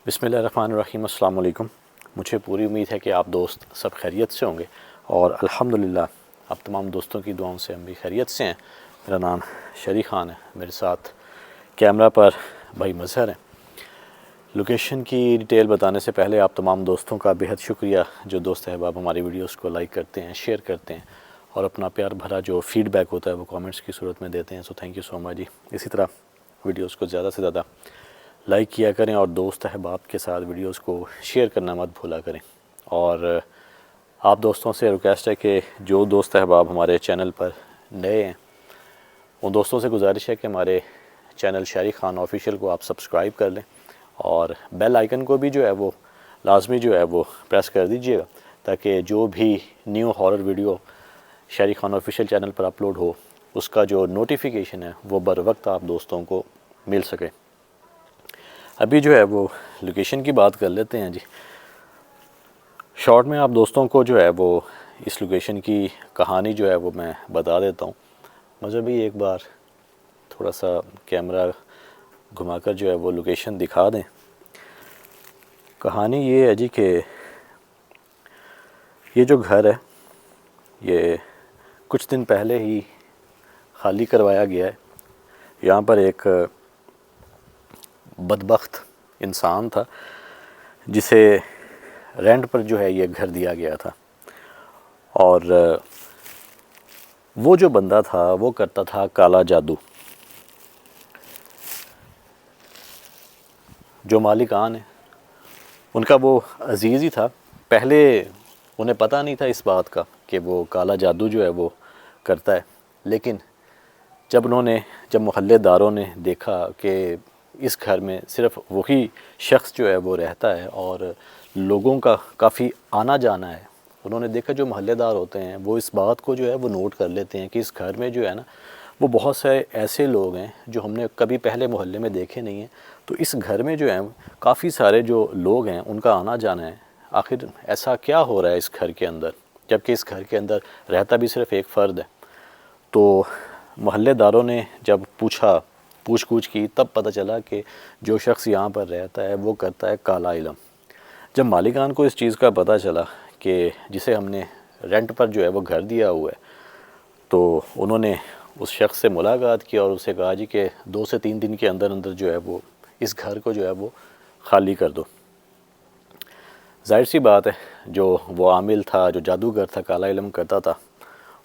بسم اللہ الرحمن الرحیم۔ السلام علیکم۔ مجھے پوری امید ہے کہ آپ دوست سب خیریت سے ہوں گے اور الحمدللہ آپ تمام دوستوں کی دعاؤں سے ہم بھی خیریت سے ہیں۔ میرا نام شری خان ہے، میرے ساتھ کیمرہ پر بھائی مظہر ہیں۔ لوکیشن کی ڈیٹیل بتانے سے پہلے آپ تمام دوستوں کا بہت شکریہ جو دوست احباب ہماری ویڈیوز کو لائک کرتے ہیں، شیئر کرتے ہیں اور اپنا پیار بھرا جو فیڈ بیک ہوتا ہے وہ کامنٹس کی صورت میں دیتے ہیں۔ سو تھینک یو سو مچ جی۔ اسی طرح ویڈیوز کو زیادہ سے زیادہ لائک کیا کریں اور دوست احباب کے ساتھ ویڈیوز کو شیئر کرنا مت بھولا کریں۔ اور آپ دوستوں سے ریکویسٹ ہے کہ جو دوست احباب ہمارے چینل پر نئے ہیں ان دوستوں سے گزارش ہے کہ ہمارے چینل شری خان آفیشیل کو آپ سبسکرائب کر لیں اور بیل آئیکن کو بھی جو ہے وہ لازمی جو ہے وہ پریس کر دیجئے گا تاکہ جو بھی نیو ہارر ویڈیو شری خان آفیشیل چینل پر اپلوڈ ہو اس کا جو نوٹیفیکیشن ہے وہ بر وقت آپ دوستوں کو مل سکے۔ ابھی جو ہے وہ لوکیشن کی بات کر لیتے ہیں جی۔ شارٹ میں آپ دوستوں کو جو ہے وہ اس لوکیشن کی کہانی جو ہے وہ میں بتا دیتا ہوں۔ مجھے بھی ایک بار تھوڑا سا کیمرہ گھما کر جو ہے وہ لوکیشن دکھا دیں۔ کہانی یہ ہے جی کہ یہ جو گھر ہے یہ کچھ دن پہلے ہی خالی کروایا گیا ہے۔ یہاں پر ایک بدبخت انسان تھا جسے رینٹ پر جو ہے یہ گھر دیا گیا تھا، اور وہ جو بندہ تھا وہ کرتا تھا کالا جادو۔ جو مالکان ہیں ان کا وہ عزیز ہی تھا۔ پہلے انہیں پتہ نہیں تھا اس بات کا کہ وہ کالا جادو جو ہے وہ کرتا ہے، لیکن جب محلے داروں نے دیکھا کہ اس گھر میں صرف وہی شخص جو ہے وہ رہتا ہے اور لوگوں کا کافی آنا جانا ہے، انہوں نے دیکھا جو محلے دار ہوتے ہیں وہ اس بات کو جو ہے وہ نوٹ کر لیتے ہیں کہ اس گھر میں جو ہے نا وہ بہت سے ایسے لوگ ہیں جو ہم نے کبھی پہلے محلے میں دیکھے نہیں ہیں، تو اس گھر میں جو ہے کافی سارے جو لوگ ہیں ان کا آنا جانا ہے۔ آخر ایسا کیا ہو رہا ہے اس گھر کے اندر جبکہ اس گھر کے اندر رہتا بھی صرف ایک فرد ہے؟ تو محلے داروں نے جب پوچھ گچھ کی تب پتہ چلا کہ جو شخص یہاں پر رہتا ہے وہ کرتا ہے کالا علم۔ جب مالکان کو اس چیز کا پتہ چلا کہ جسے ہم نے رینٹ پر جو ہے وہ گھر دیا ہوا ہے، تو انہوں نے اس شخص سے ملاقات کی اور اسے کہا جی کہ 2 سے 3 دن کے اندر جو ہے وہ اس گھر کو جو ہے وہ خالی کر دو۔ ظاہر سی بات ہے جو وہ عامل تھا، جو جادوگر تھا، کالا علم کرتا تھا،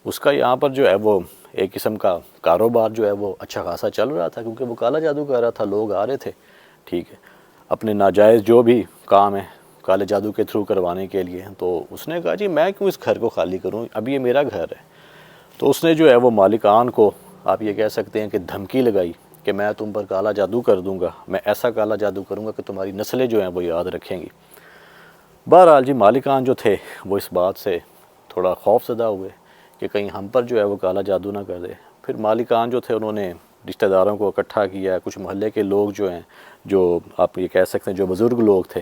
اس کا یہاں پر جو ہے وہ ایک قسم کا کاروبار جو ہے وہ اچھا خاصا چل رہا تھا، کیونکہ وہ کالا جادو کر رہا تھا، لوگ آ رہے تھے، ٹھیک ہے، اپنے ناجائز جو بھی کام ہے کالے جادو کے تھرو کروانے کے لیے۔ تو اس نے کہا جی میں کیوں اس گھر کو خالی کروں، اب یہ میرا گھر ہے۔ تو اس نے جو ہے وہ مالکان کو آپ یہ کہہ سکتے ہیں کہ دھمکی لگائی کہ میں تم پر کالا جادو کر دوں گا، میں ایسا کالا جادو کروں گا کہ تمہاری نسلیں جو ہیں وہ یاد رکھیں گی۔ بہرحال جی مالکان جو تھے وہ اس بات سے تھوڑا خوف زدہ ہوئے کہ کہیں ہم پر جو ہے وہ کالا جادو نہ کر دے۔ پھر مالکان جو تھے انہوں نے رشتہ داروں کو اکٹھا کیا، کچھ محلے کے لوگ جو ہیں، جو آپ یہ کہہ سکتے ہیں جو بزرگ لوگ تھے،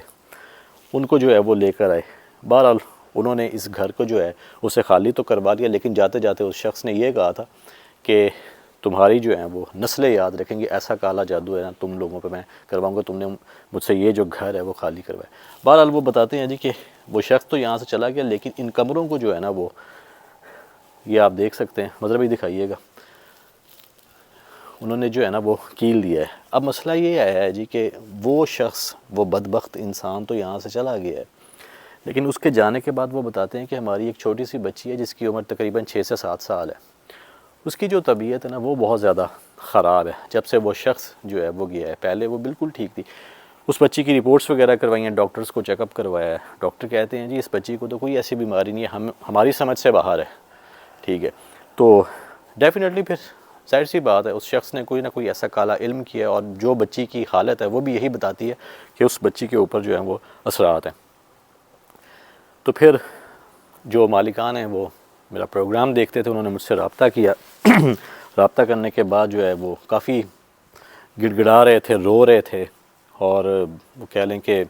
ان کو جو ہے وہ لے کر آئے۔ بہرحال انہوں نے اس گھر کو جو ہے اسے خالی تو کروا لیا، لیکن جاتے جاتے اس شخص نے یہ کہا تھا کہ تمہاری جو ہیں وہ نسلیں یاد رکھیں گی، ایسا کالا جادو ہے نا تم لوگوں پہ میں کرواؤں گا، تم نے مجھ سے یہ جو گھر ہے وہ خالی کروایا۔ بہرحال وہ بتاتے ہیں جی کہ وہ شخص تو یہاں سے چلا گیا، لیکن ان کمروں کو جو ہے نا وہ یہ آپ دیکھ سکتے ہیں، مطلب ہی دکھائیے گا، انہوں نے جو ہے نا وہ کیل دیا ہے۔ اب مسئلہ یہ آیا ہے جی کہ وہ شخص، وہ بدبخت انسان تو یہاں سے چلا گیا ہے، لیکن اس کے جانے کے بعد وہ بتاتے ہیں کہ ہماری ایک چھوٹی سی بچی ہے جس کی عمر تقریباً 6 سے 7 سال ہے۔ اس کی جو طبیعت ہے نا وہ بہت زیادہ خراب ہے۔ جب سے وہ شخص جو ہے وہ گیا ہے، پہلے وہ بالکل ٹھیک تھی۔ اس بچی کی رپورٹس وغیرہ کروائی ہیں، ڈاکٹرز کو چیک اپ کروایا ہے۔ ڈاکٹر کہتے ہیں جی اس بچی کو تو کوئی ایسی بیماری نہیں ہے، ہماری سمجھ سے باہر ہے، ٹھیک ہے۔ تو ڈیفینیٹلی پھر ظاہر سی بات ہے اس شخص نے کوئی نہ کوئی ایسا کالا علم کیا ہے، اور جو بچی کی حالت ہے وہ بھی یہی بتاتی ہے کہ اس بچی کے اوپر جو ہیں وہ اثرات ہیں۔ تو پھر جو مالکان ہیں وہ میرا پروگرام دیکھتے تھے، انہوں نے مجھ سے رابطہ کیا۔ رابطہ کرنے کے بعد جو ہے وہ کافی گڑ گڑا رہے تھے، رو رہے تھے، اور وہ کہہ لیں کہ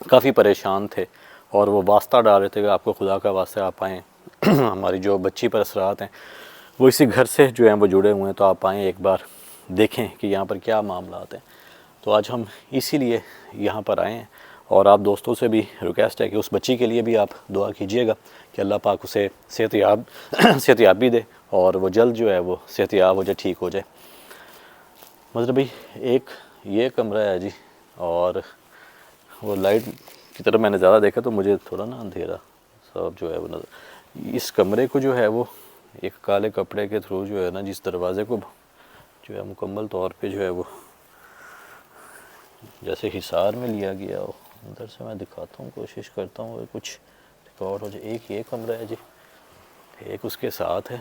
کافی پریشان تھے، اور وہ واسطہ ڈال رہے تھے کہ آپ کو خدا کا واسطہ آپ آئیں، ہماری جو بچی پر اثرات ہیں وہ اسی گھر سے جو ہیں وہ جڑے ہوئے ہیں، تو آپ آئیں ایک بار دیکھیں کہ یہاں پر کیا معاملات ہیں۔ تو آج ہم اسی لیے یہاں پر آئے ہیں، اور آپ دوستوں سے بھی ریکویسٹ ہے کہ اس بچی کے لیے بھی آپ دعا کیجئے گا کہ اللہ پاک اسے صحت یابی دے، اور وہ جلد جو ہے وہ صحت یاب ہو جائے، ٹھیک ہو جائے۔ مطلب بھائی ایک یہ کمرہ ہے جی، اور وہ لائٹ کی طرف میں نے زیادہ دیکھا تو مجھے تھوڑا نا اندھیرا سب جو ہے وہ نظر، اس کمرے کو جو ہے وہ ایک کالے کپڑے کے تھرو جو ہے نا، جس دروازے کو جو ہے مکمل طور پہ جو ہے وہ جیسے حصار میں لیا گیا ہو۔ اندر سے میں دکھاتا ہوں، کوشش کرتا ہوں کہ کچھ ریکارڈ ہو جائے۔ ایک یہ کمرہ ہے جی، ایک اس کے ساتھ ہے،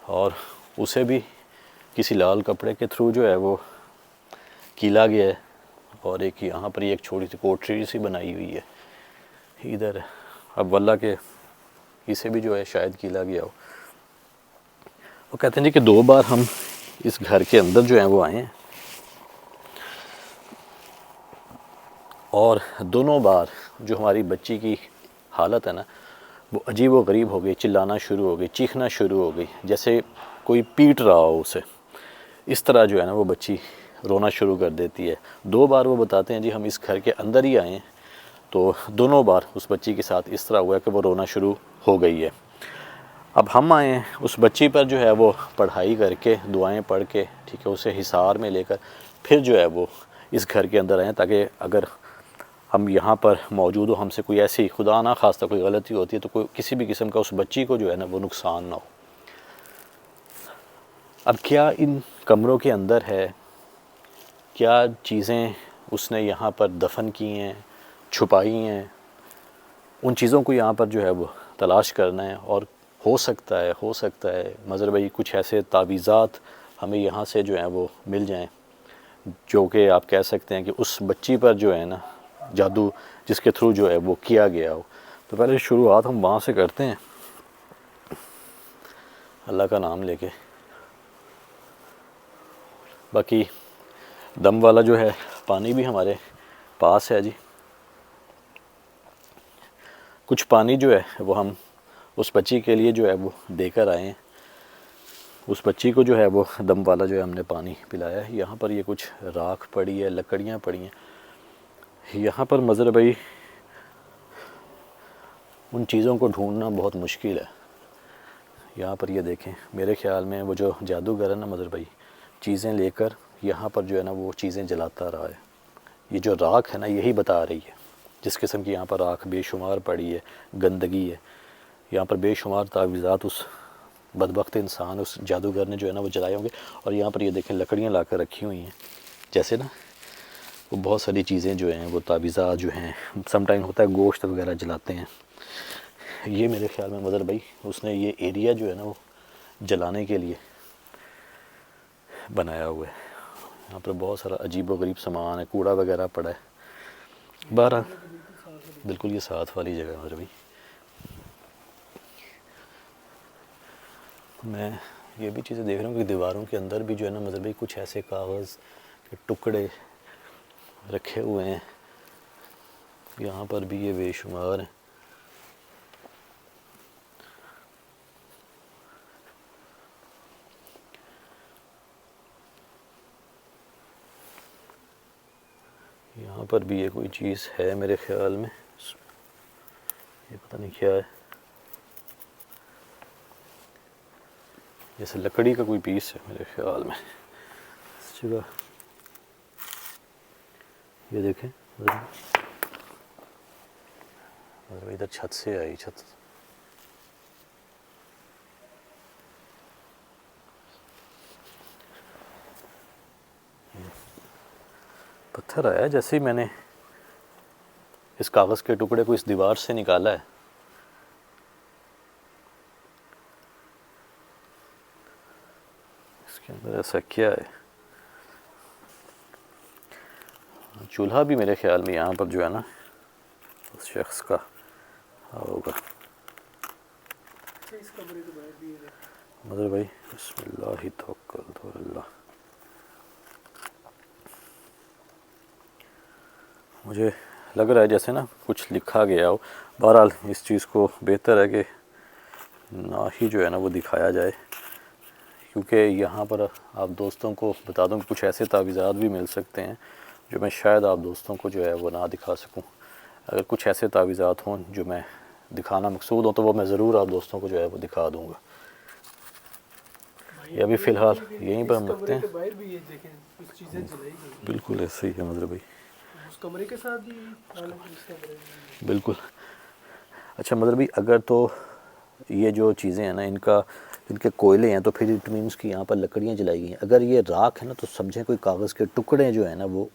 اور اسے بھی کسی لال کپڑے کے تھرو جو ہے وہ کیلا گیا ہے، اور ایک یہاں پر ایک چھوٹی سی کوٹری سی بنائی ہوئی ہے ادھر۔ اب واللہ کہ اسے بھی جو ہے شاید کیلا گیا ہو۔ وہ کہتے ہیں جی کہ 2 بار ہم اس گھر کے اندر جو ہیں وہ آئے ہیں، اور دونوں بار جو ہماری بچی کی حالت ہے نا وہ عجیب و غریب ہو گئی، چلانا شروع ہو گئی، چیخنا شروع ہو گئی، جیسے کوئی پیٹ رہا ہو اسے، اس طرح جو ہے نا وہ بچی رونا شروع کر دیتی ہے۔ 2 بار وہ بتاتے ہیں جی ہم اس گھر کے اندر ہی آئے ہیں، تو دونوں بار اس بچی کے ساتھ اس طرح ہوا کہ وہ رونا شروع ہو گئی ہے۔ اب ہم آئے ہیں اس بچی پر جو ہے وہ پڑھائی کر کے، دعائیں پڑھ کے، ٹھیک ہے، اسے حصار میں لے کر پھر جو ہے وہ اس گھر کے اندر آئے ہیں، تاکہ اگر ہم یہاں پر موجود ہو، ہم سے کوئی ایسی خدا نہ خواستہ کوئی غلطی ہوتی ہے تو کوئی کسی بھی قسم کا اس بچی کو جو ہے نا وہ نقصان نہ ہو۔ اب کیا ان کمروں کے اندر ہے، کیا چیزیں اس نے یہاں پر دفن کی ہیں، چھپائی ہیں، ان چیزوں کو یہاں پر جو ہے وہ تلاش کرنا ہے، اور ہو سکتا ہے مظہر بھائی کچھ ایسے تعویذات ہمیں یہاں سے جو ہیں وہ مل جائیں، جو کہ آپ کہہ سکتے ہیں کہ اس بچی پر جو ہے نا جادو جس کے تھرو جو ہے وہ کیا گیا ہو۔ تو پہلے شروعات ہم وہاں سے کرتے ہیں، اللہ کا نام لے کے۔ باقی دم والا جو ہے پانی بھی ہمارے پاس ہے جی، کچھ پانی جو ہے وہ ہم اس بچی کے لیے جو ہے وہ دے کر آئے ہیں۔ اس بچی کو جو ہے وہ دم والا جو ہے ہم نے پانی پلایا ہے۔ یہاں پر یہ کچھ راکھ پڑی ہے، لکڑیاں پڑی ہیں یہاں پر، مظہر بھائی ان چیزوں کو ڈھونڈنا بہت مشکل ہے۔ یہاں پر یہ دیکھیں، میرے خیال میں وہ جو جادوگر ہے نا مظہر بھائی، چیزیں لے کر یہاں پر جو ہے نا وہ چیزیں جلاتا رہا ہے۔ یہ جو راکھ ہے نا یہی بتا رہی ہے، جس قسم کی یہاں پر راکھ بے شمار پڑی ہے، گندگی ہے، یہاں پر بے شمار تعویذات اس بدبخت انسان، اس جادوگر نے جو ہے نا وہ جلائے ہوں گے۔ اور یہاں پر یہ دیکھیں لکڑیاں لا کر رکھی ہوئی ہیں، جیسے نا وہ بہت ساری چیزیں جو ہیں وہ تعویذات جو ہیں، سم ٹائم ہوتا ہے گوشت وغیرہ جلاتے ہیں۔ یہ میرے خیال میں مظہر بھائی اس نے یہ ایریا جو ہے نا وہ جلانے کے لیے بنایا ہوا ہے۔ یہاں پر بہت سارا عجیب و غریب سامان ہے، کوڑا وغیرہ پڑا ہے۔ بہرحال بالکل یہ ساتھ والی جگہ ہے مظہر بھائی۔ میں یہ بھی چیزیں دیکھ رہا ہوں کہ دیواروں کے اندر بھی جو ہے نا مظہر بھائی کچھ ایسے کاغذ کے ٹکڑے رکھے ہوئے ہیں، یہاں پر بھی یہ بے شمار ہیں۔ یہاں پر بھی یہ کوئی چیز ہے میرے خیال میں، یہ پتہ نہیں کیا ہے، جیسے لکڑی کا کوئی پیس ہے میرے خیال میں اس جگہ۔ یہ دیکھیں ادھر چھت سے آئی، چھت پتھر آیا جیسے ہی میں نے اس کاغذ کے ٹکڑے کو اس دیوار سے نکالا ہے۔ اس کے اندر ایسا کیا ہے؟ چولہا بھی میرے خیال میں یہاں پر جو ہے نا اس شخص کا ہوگا۔ مظہر بھائی بسم اللہ توکلت علی اللہ۔ مجھے لگ رہا ہے جیسے نا کچھ لکھا گیا ہو۔ بہرحال اس چیز کو بہتر ہے کہ نہ ہی جو ہے نا وہ دکھایا جائے، کیونکہ یہاں پر آپ دوستوں کو بتا دوں کہ کچھ ایسے تعویذات بھی مل سکتے ہیں جو میں شاید آپ دوستوں کو جو ہے وہ نہ دکھا سکوں. اگر کچھ ایسے تعویذات ہوں جو میں دکھانا مقصود ہوں تو وہ میں ضرور آپ دوستوں کو جو ہے وہ دکھا دوں گا. یہ ابھی فی الحال یہیں پر ہم رکھتے ہیں. باہر بھی یہ دیکھیں کچھ چیزیں جلائی گئی. بالکل ایسے ہی ہے مظہر بھائی. اس کمرے کے ساتھ بھی حالانکہ اس کمرے میں بالکل. اچھا مظہر بھائی اگر تو یہ جو چیزیں ہیں نا ان کے کوئلے ہیں تو پھر اٹ مینس کہ یہاں پر لکڑیاں جلائی گئی ہیں. اگر یہ راکھ ہے نا تو سمجھیں کوئی کاغذ کے ٹکڑے جو ہیں نا وہ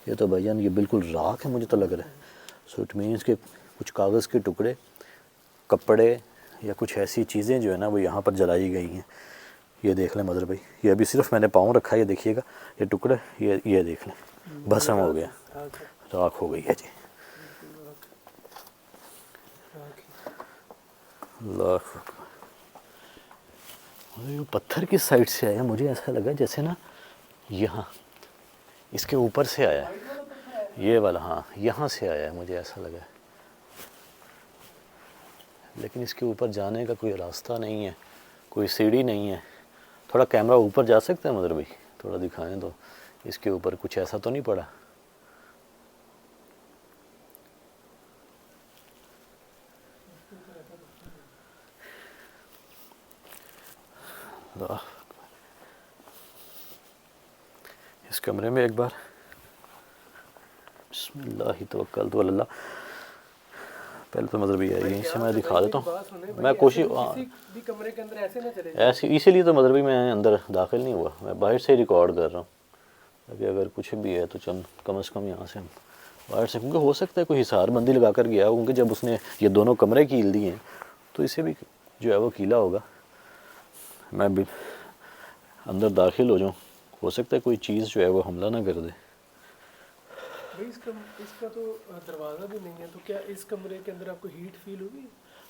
یہ تو بھائی جان یہ بالکل راکھ ہے مجھے تو لگ رہا ہے. سو اٹ مینس کہ کچھ کاغذ کے ٹکڑے کپڑے یا کچھ ایسی چیزیں جو ہے نا وہ یہاں پر جلائی گئی ہیں. یہ دیکھ لیں مظہر بھائی یہ ابھی صرف میں نے پاؤں رکھا ہے. یہ دیکھیے گا یہ ٹکڑے یہ دیکھ لیں بھسم ہو گیا راکھ ہو گئی ہے جی. اللہ یہ پتھر کس سائڈ سے آیا مجھے ایسا لگا جیسے نا یہاں اس کے اوپر سے آیا یہ والا. ہاں یہاں سے آیا ہے مجھے ایسا لگا ہے. لیکن اس کے اوپر جانے کا کوئی راستہ نہیں ہے کوئی سیڑھی نہیں ہے. تھوڑا کیمرہ اوپر جا سکتے ہیں مظہر بھائی تھوڑا دکھائیں تو اس کے اوپر کچھ ایسا تو نہیں پڑا. اس کمرے میں ایک بار بسم اللہ توکلت علی اللہ. پہلے تو مظہر بھائی یہیں سے میں دکھا دیتا ہوں. میں کوشش کمرے کے اندر ایسے نہ چلے ایسے اسی لیے تو مظہر بھائی میں اندر داخل نہیں ہوا. میں باہر سے ہی ریکارڈ کر رہا ہوں تاکہ اگر کچھ بھی ہے تو کم از کم یہاں سے ہم باہر سے. کیونکہ ہو سکتا ہے کوئی حصار بندی لگا کر گیا کیونکہ جب اس نے یہ دونوں کمرے کیل دیے ہیں تو اسے بھی جو ہے وہ کیلا ہوگا. میں بھی اندر داخل ہو جاؤں ہو سکتا ہے کوئی چیز جو ہے وہ حملہ نہ کر دے. بھائی اس کا تو دروازہ بھی نہیں ہے تو کیا اس کمرے کے اندر آپ کو ہیٹ فیل ہوگی؟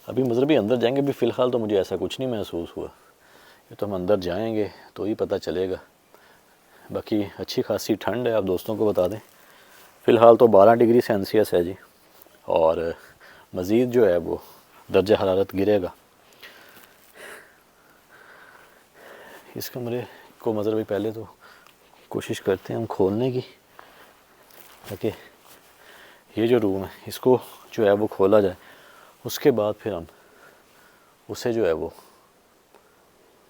ابھی مظہر بھائی اندر جائیں گے. ابھی فی الحال تو مجھے ایسا کچھ نہیں محسوس ہوا. یہ تو ہم اندر جائیں گے تو ہی پتہ چلے گا. باقی اچھی خاصی ٹھنڈ ہے آپ دوستوں کو بتا دیں. فی الحال تو 12 ڈگری سینسیس ہے جی اور مزید جو ہے وہ درجہ حرارت گرے گا. اس کمرے کو مظہر بھائی پہلے تو کوشش کرتے ہیں ہم کھولنے کی تاکہ یہ جو روم ہے اس کو جو ہے وہ کھولا جائے. اس کے بعد پھر ہم اسے جو ہے وہ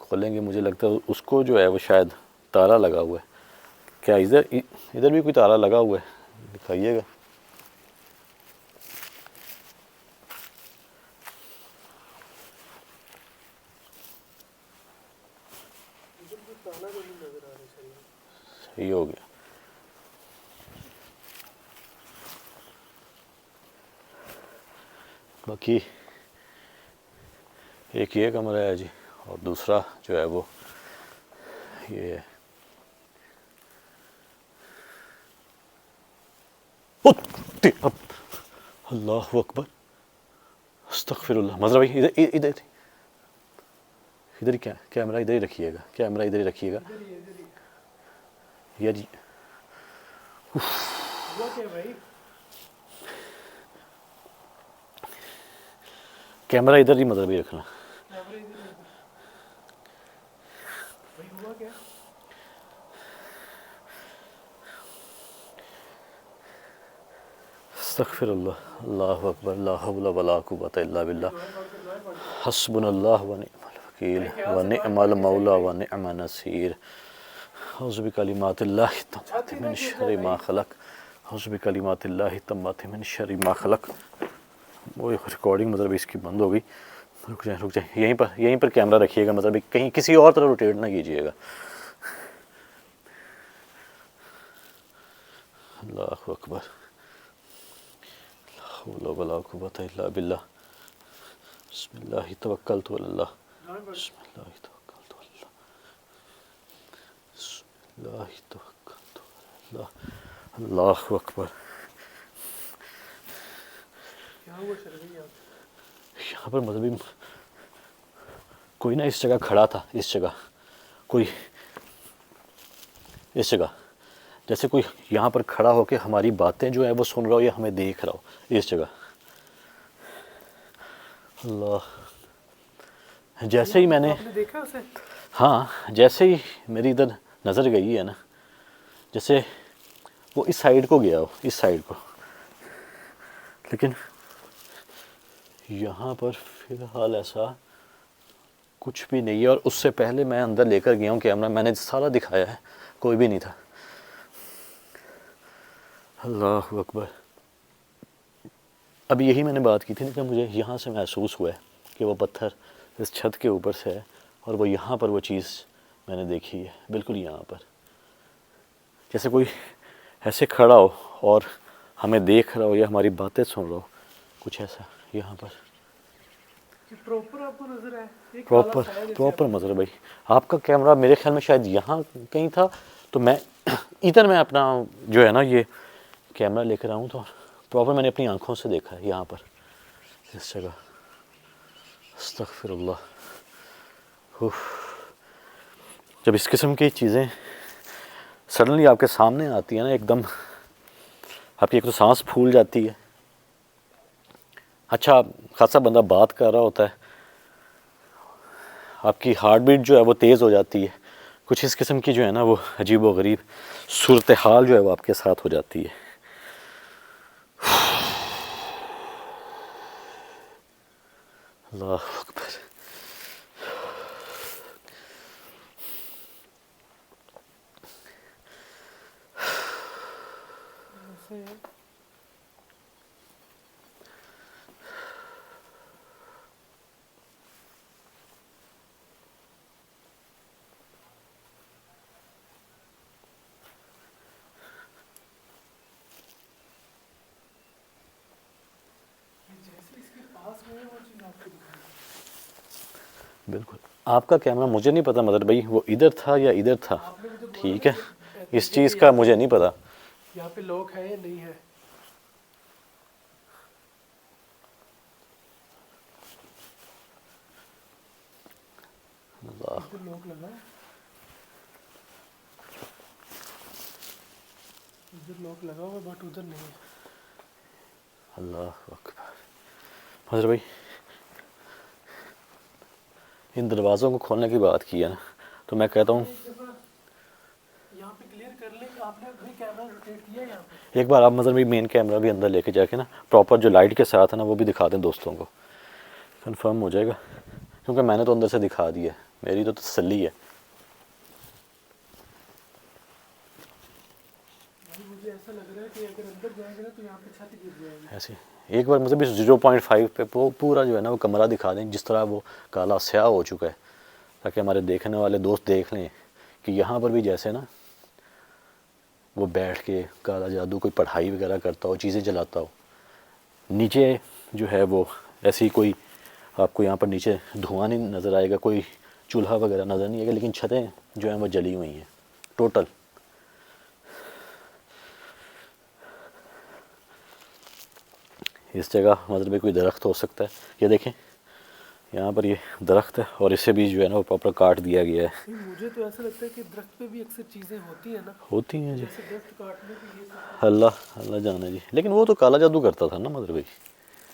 کھولیں گے. مجھے لگتا ہے اس کو جو ہے وہ شاید تالا لگا ہوا ہے. کیا ادھر بھی کوئی تالا لگا ہوا ہے دکھائیے گا. صحیح ہو گیا. باقی ایک یہ کمرہ ہے جی اور دوسرا جو ہے وہ یہ ہے. اللہ اکبر استغفر اللہ. مظہر بھائی ادھر ہی کیمرہ ادھر ہی رکھیے گا. کیمرہ ادھر ہی رکھیے گا. یار کیمرہ ادھر ہی مظہر بھائی رکھنا. استغفر اللہ. اللہ اکبر لا حول ولا قوۃ الا باللہ حسبنا اللہ ونعم الوکیل ونعم المولا ونعم النصیر. اعوذ بکلمات اللہ التامات من شر ما خلق. اعوذ بکلمات اللہ التامات من شر ما خلق. وہ ریکارڈنگ مطلب اس کی بند ہو گئی. رک جائیں یہیں پر کیمرہ رکھیے گا. مطلب کہیں کسی اور طرف روٹیٹ نہ کیجیے گا. اللہ اکبر لا حول ولا قوۃ الا باللہ. بسم اللہ توکلت علی اللہ. بسم اللہ توکلت علی اللہ. بسم اللہ توکلت علی اللہ. اللہ اکبر. یہاں پر مذہبی کوئی نہ اس جگہ کھڑا تھا. اس جگہ کوئی اس جگہ جیسے کوئی یہاں پر کھڑا ہو کے ہماری باتیں جو ہیں وہ سن رہا ہو یا ہمیں دیکھ رہا ہو. اس جگہ اللہ جیسے ہی میں نے دیکھا اسے. ہاں جیسے ہی میری ادھر نظر گئی ہے نا جیسے وہ اس سائڈ کو گیا ہو، اس سائڈ کو، لیکن یہاں پر فی الحال ایسا کچھ بھی نہیں ہے. اور اس سے پہلے میں اندر لے کر گیا ہوں کیمرہ، میں نے سارا دکھایا ہے، کوئی بھی نہیں تھا. اللہ اکبر. اب یہی میں نے بات کی تھی نا کہ مجھے یہاں سے محسوس ہوا ہے کہ وہ پتھر اس چھت کے اوپر سے ہے، اور وہ یہاں پر وہ چیز میں نے دیکھی ہے، بالکل یہاں پر، جیسے کوئی ایسے کھڑا ہو اور ہمیں دیکھ رہا ہو یا ہماری باتیں سن رہا ہو، کچھ ایسا یہاں پر. کہ پراپر آپ کو نظر آئے ایک کالا پراپر سایہ جیسے پراپر آپ نے مظہر بھائی. آپ کا کیمرہ میرے خیال میں شاید یہاں کہیں تھا، تو میں ادھر میں اپنا جو ہے نا یہ کیمرہ لے کر آؤں تو پراپر میں نے اپنی آنکھوں سے دیکھا ہے یہاں پر اس جگہ. استغفر اللہ. جب اس قسم کی چیزیں سڈنلی آپ کے سامنے آتی ہیں نا، ایک دم آپ کی ایک تو سانس پھول جاتی ہے. اچھا خاصا بندہ بات کر رہا ہوتا ہے، آپ کی ہارٹ بیٹ جو ہے وہ تیز ہو جاتی ہے، کچھ اس قسم کی جو ہے نا وہ عجیب و غریب صورتحال جو ہے وہ آپ کے ساتھ ہو جاتی ہے. اللہ اکبر. ایسے جیسے اس کے پاس میں ہے وہ چیز آپ کو دکھائی. بالکل. آپ کا کیمرہ مجھے نہیں پتا مدر بھائی وہ ادھر تھا یا ادھر تھا، آپ نے مجھے بولا نا ٹھیک ہے، کہ اس دیکھیں کہ چیز کا یہاں پہ مجھے نہیں پتا. یہاں پہ لوگ ہیں یا نہیں ہے. اللہ ادھر لوک لگا ہے، ادھر لوک لگا ہوا بٹ ادھر نہیں ہے. اللہ اکبر. مدر بھائی ان دروازوں کو کھولنے کی بات کی ہے نا، تو میں کہتا ہوں یہ ایک دفعہ یہاں پہ کلیئر کر لیں. آپ نے بھی کیمرہ روٹیٹ کیا ہے یہاں پہ. ایک بار آپ مدر بھائی مین کیمرہ بھی اندر لے کے جا کے نا پراپر جو لائٹ کے ساتھ ہے نا وہ بھی دکھا دیں دوستوں کو، کنفرم ہو جائے گا، کیونکہ میں نے تو اندر سے دکھا دیا ہے، میری تو تسلی ہے. بھائی مجھے ایسا لگ رہا ہے کہ اگر اندر جائیں گے نا تو یہاں پہ چھت گر جائے گی. ایسے ایک بار مجھے بھی 0.5 پہ پورا جو ہے نا وہ کمرہ دکھا دیں جس طرح وہ کالا سیاہ ہو چکا ہے، تاکہ ہمارے دیکھنے والے دوست دیکھ لیں کہ یہاں پر بھی جیسے نا وہ بیٹھ کے کالا جادو کوئی پڑھائی وغیرہ کرتا ہو، چیزیں چلاتا ہو. نیچے جو ہے وہ ایسی کوئی آپ کو یہاں پر نیچے دھواں نہیں نظر آئے گا، کوئی چولہا وغیرہ نظر نہیں آئے گا، لیکن چھتیں جو ہیں وہ جلی ہوئی ہیں ٹوٹل. اس جگہ مطلب کوئی درخت ہو سکتا ہے، یہ دیکھیں یہاں پر یہ درخت ہے اور اسے بھی جو ہے نا وہ پراپر کاٹ دیا گیا ہے. نہیں مجھے تو ایسا لگتا ہے کہ درخت پہ بھی اکثر چیزیں ہوتی ہیں نا، ہوتی ہیں جی، جیسے درخت کاٹنے پہ یہ سب کچھ. اللہ جانے جی، لیکن وہ تو کالا جادو کرتا تھا نا مدر بھائی.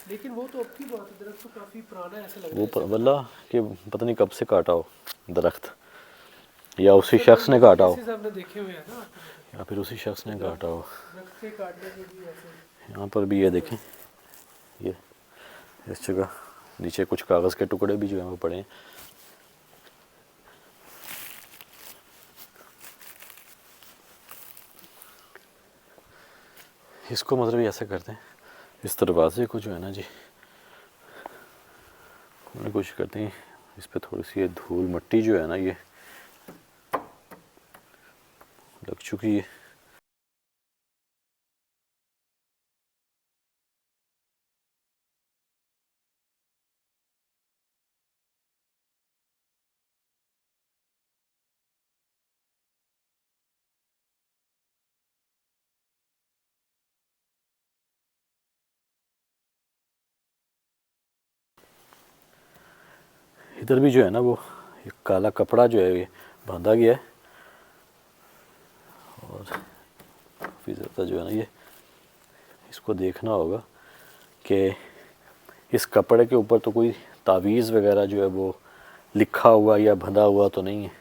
لیکن وہ تو اب کی بات ہے، درخت تو کافی پرانا ہے، ایسا لگ رہا وہ ہے جیسے پتہ واللہ نہیں. کہ پتہ نہیں کب سے کاٹا ہو درخت، یا اسی اکثر شخص نے ویڈیو کاٹا ہو، کیسز ہم نے دیکھے ہوئے ہیں نا آتے ہوئے یا پھر اسی شخص کہ نے کاٹا ہو. درخت کے کاٹنے پہ بھی ایسے. یہاں پر بھی یہ دیکھیں، یہ اس جگہ نیچے کچھ کاغذ کے ٹکڑے بھی جو ہیں وہ پڑے ہیں. اس کو مطلب ایسے کرتے ہیں، اس دروازے کو جو ہے نا جی کوشش کرتے ہیں اس پہ تھوڑی سی یہ دھول مٹی جو ہے نا یہ لگ چکی ہے. ادھر بھی جو ہے نا وہ ایک کالا کپڑا جو ہے یہ باندھا گیا ہے، اور کافی زیادہ جو ہے نا یہ اس کو دیکھنا ہوگا کہ اس کپڑے کے اوپر تو کوئی تعویذ وغیرہ جو ہے وہ لکھا ہوا یا بندھا ہوا تو نہیں ہے.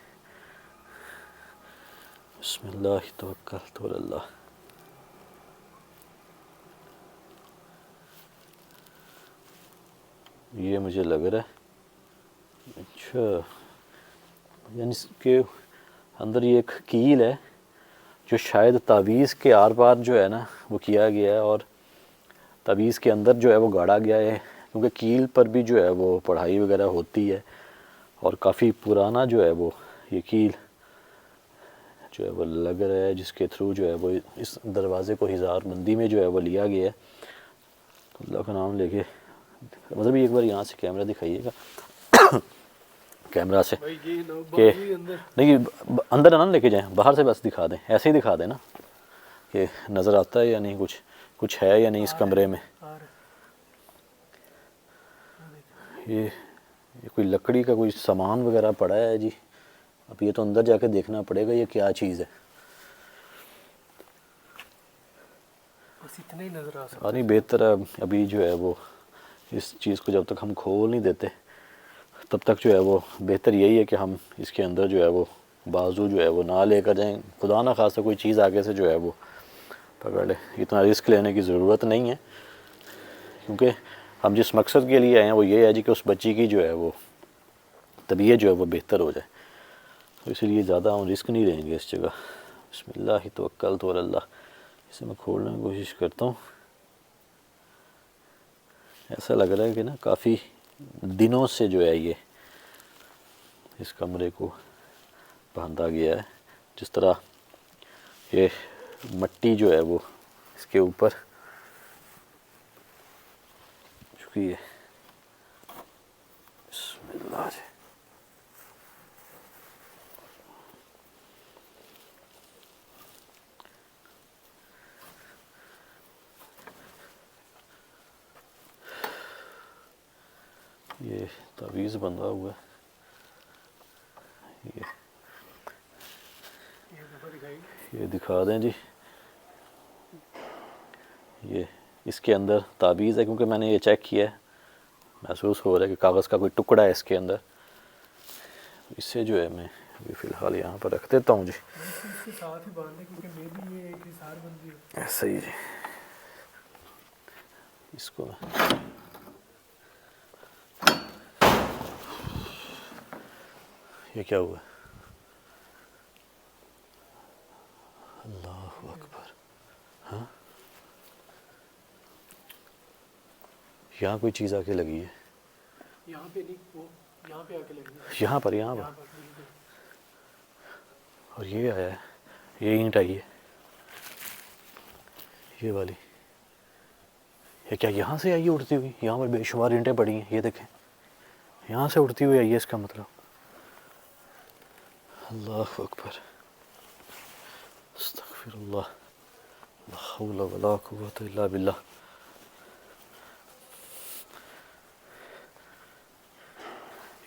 بسم اللہ توکلت علی اللہ. یہ مجھے لگ رہا ہے اچھا یعنی اس کے اندر یہ ایک کیل ہے جو شاید تعویذ کے آر پار جو ہے نا وہ کیا گیا ہے، اور تعویذ کے اندر جو ہے وہ گاڑا گیا ہے، کیونکہ کیل پر بھی جو ہے وہ پڑھائی وغیرہ ہوتی ہے، اور کافی پرانا جو ہے وہ یہ کیل جو ہے وہ لگ رہا ہے، جس کے تھرو جو ہے وہ اس دروازے کو ہزار بندی میں جو ہے وہ لیا گیا ہے. تو اللہ کا نام لے کے مطلب ایک بار یہاں سے کیمرہ دکھائیے گا کیمرہ سے بھائی یہ نہ کہ بازو ہی اندر. نہیں اندر نہ لے کے جائیں، باہر سے بس دکھا دیں، ایسے ہی دکھا دیں نا کہ نظر آتا ہے یا نہیں، کچھ ہے یا نہیں اس کمرے میں. آ رہا ہے. یہ کوئی لکڑی کا کوئی سامان وغیرہ پڑا ہے جی. اب یہ تو اندر جا کے دیکھنا پڑے گا یہ کیا چیز ہے. بس اتنا ہی نظر آ سکتا نہیں بہتر ہے ابھی جو ہے وہ اس چیز کو جب تک ہم کھول نہیں دیتے تب تک جو ہے وہ بہتر یہی ہے کہ ہم اس کے اندر جو ہے وہ بازو جو ہے وہ نہ لے کر جائیں. خدا نہ خواستہ کوئی چیز آگے سے جو ہے وہ پکڑ لے. اتنا رسک لینے کی ضرورت نہیں ہے، کیونکہ ہم جس مقصد کے لیے آئے ہیں وہ یہ ہے جی کہ اس بچی کی جو ہے وہ طبیعت جو ہے وہ بہتر ہو جائے. تو اسی لیے زیادہ ہم رسک نہیں لیں گے اس جگہ. بسم اللہ توکلت علی اللہ. اسے میں کھولنے کی کوشش کرتا ہوں. ایسا لگ رہا ہے کہ نا کافی دنوں سے جو ہے یہ اس کمرے کو باندھا گیا ہے. جس طرح یہ مٹی جو ہے وہ اس کے اوپر چکی ہے. بسم اللہ جی. یہ تعویذ بندھا ہوا ہے. یہ دفعہ دکھائی. یہ دکھا دیں جی. یہ اس کے اندر تعویذ ہے، کیونکہ میں نے یہ چیک کیا ہے، محسوس ہو رہا ہے کہ کاغذ کا کوئی ٹکڑا ہے اس کے اندر. اس سے جو ہے میں ابھی فی الحال یہاں پر رکھ دیتا ہوں جی. اس کے ساتھ ہی باندھے کیونکہ میں بھی یہ ایک حصار بندی ہو. ایسا ہی جی. اس کو یہ کیا ہوا ہے؟ اللہ اکبر. ہاں یہاں کوئی چیز آ کے لگی ہے. یہاں پہ نہیں، وہ یہاں پہ آ کے لگی ہے. یہاں پر یہاں پر بالکل. اور یہ آیا ہے، یہ اینٹ آئی ہے یہ والی. یہ کیا یہاں سے آئی ہے اڑتی ہوئی؟ یہاں پر بے شمار اینٹیں پڑی ہیں، یہ دیکھیں یہاں سے اڑتی ہوئی آئی ہے اس کا مطلب. اللہ اکبر. استغفر اللہ. لا حول ولا قوت الا باللہ.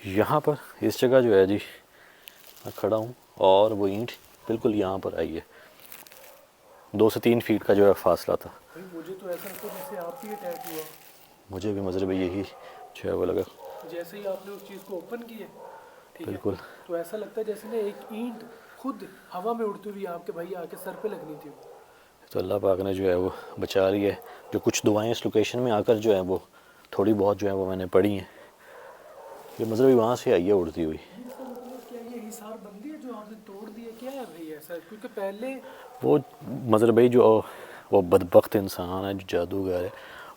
یہاں پر اس جگہ جو ہے جی میں کھڑا ہوں اور وہ اینٹ بالکل یہاں پر آئی ہے. 2 سے 3 فیٹ کا جو ہے فاصلہ تھا. بھائی مجھے تو ایسا لگتا ہے جیسے آپ ہی اٹیک ہوا. مجھے بھی مطلب یہی جو ہے وہ لگا. جیسے ہی آپ نے اس چیز کو اوپن کیا ٹھیک ہے بالکل تو ایسا لگتا ہے جیسے نا ایک اینٹ خود ہوا میں اڑتی ہوئی آپ کے بھائی آ کے سر پہ لگنی تھی. تو اللہ پاک نے جو ہے وہ بچا رہی ہے. جو کچھ دعائیں اس لوکیشن میں آ کر جو ہے وہ تھوڑی بہت جو ہے وہ میں نے پڑھی ہیں. یہ مطلب وہاں سے آئی ہے اڑتی ہوئی. اس کا مطلب کیا یہ حصار بندی ہے جو آپ نے توڑ دی ہے؟ کیا ہے بھائی ایسا؟ کیونکہ پہلے وہ مطلب بھائی جو وہ بدبخت انسان ہے جو جادوگر ہے،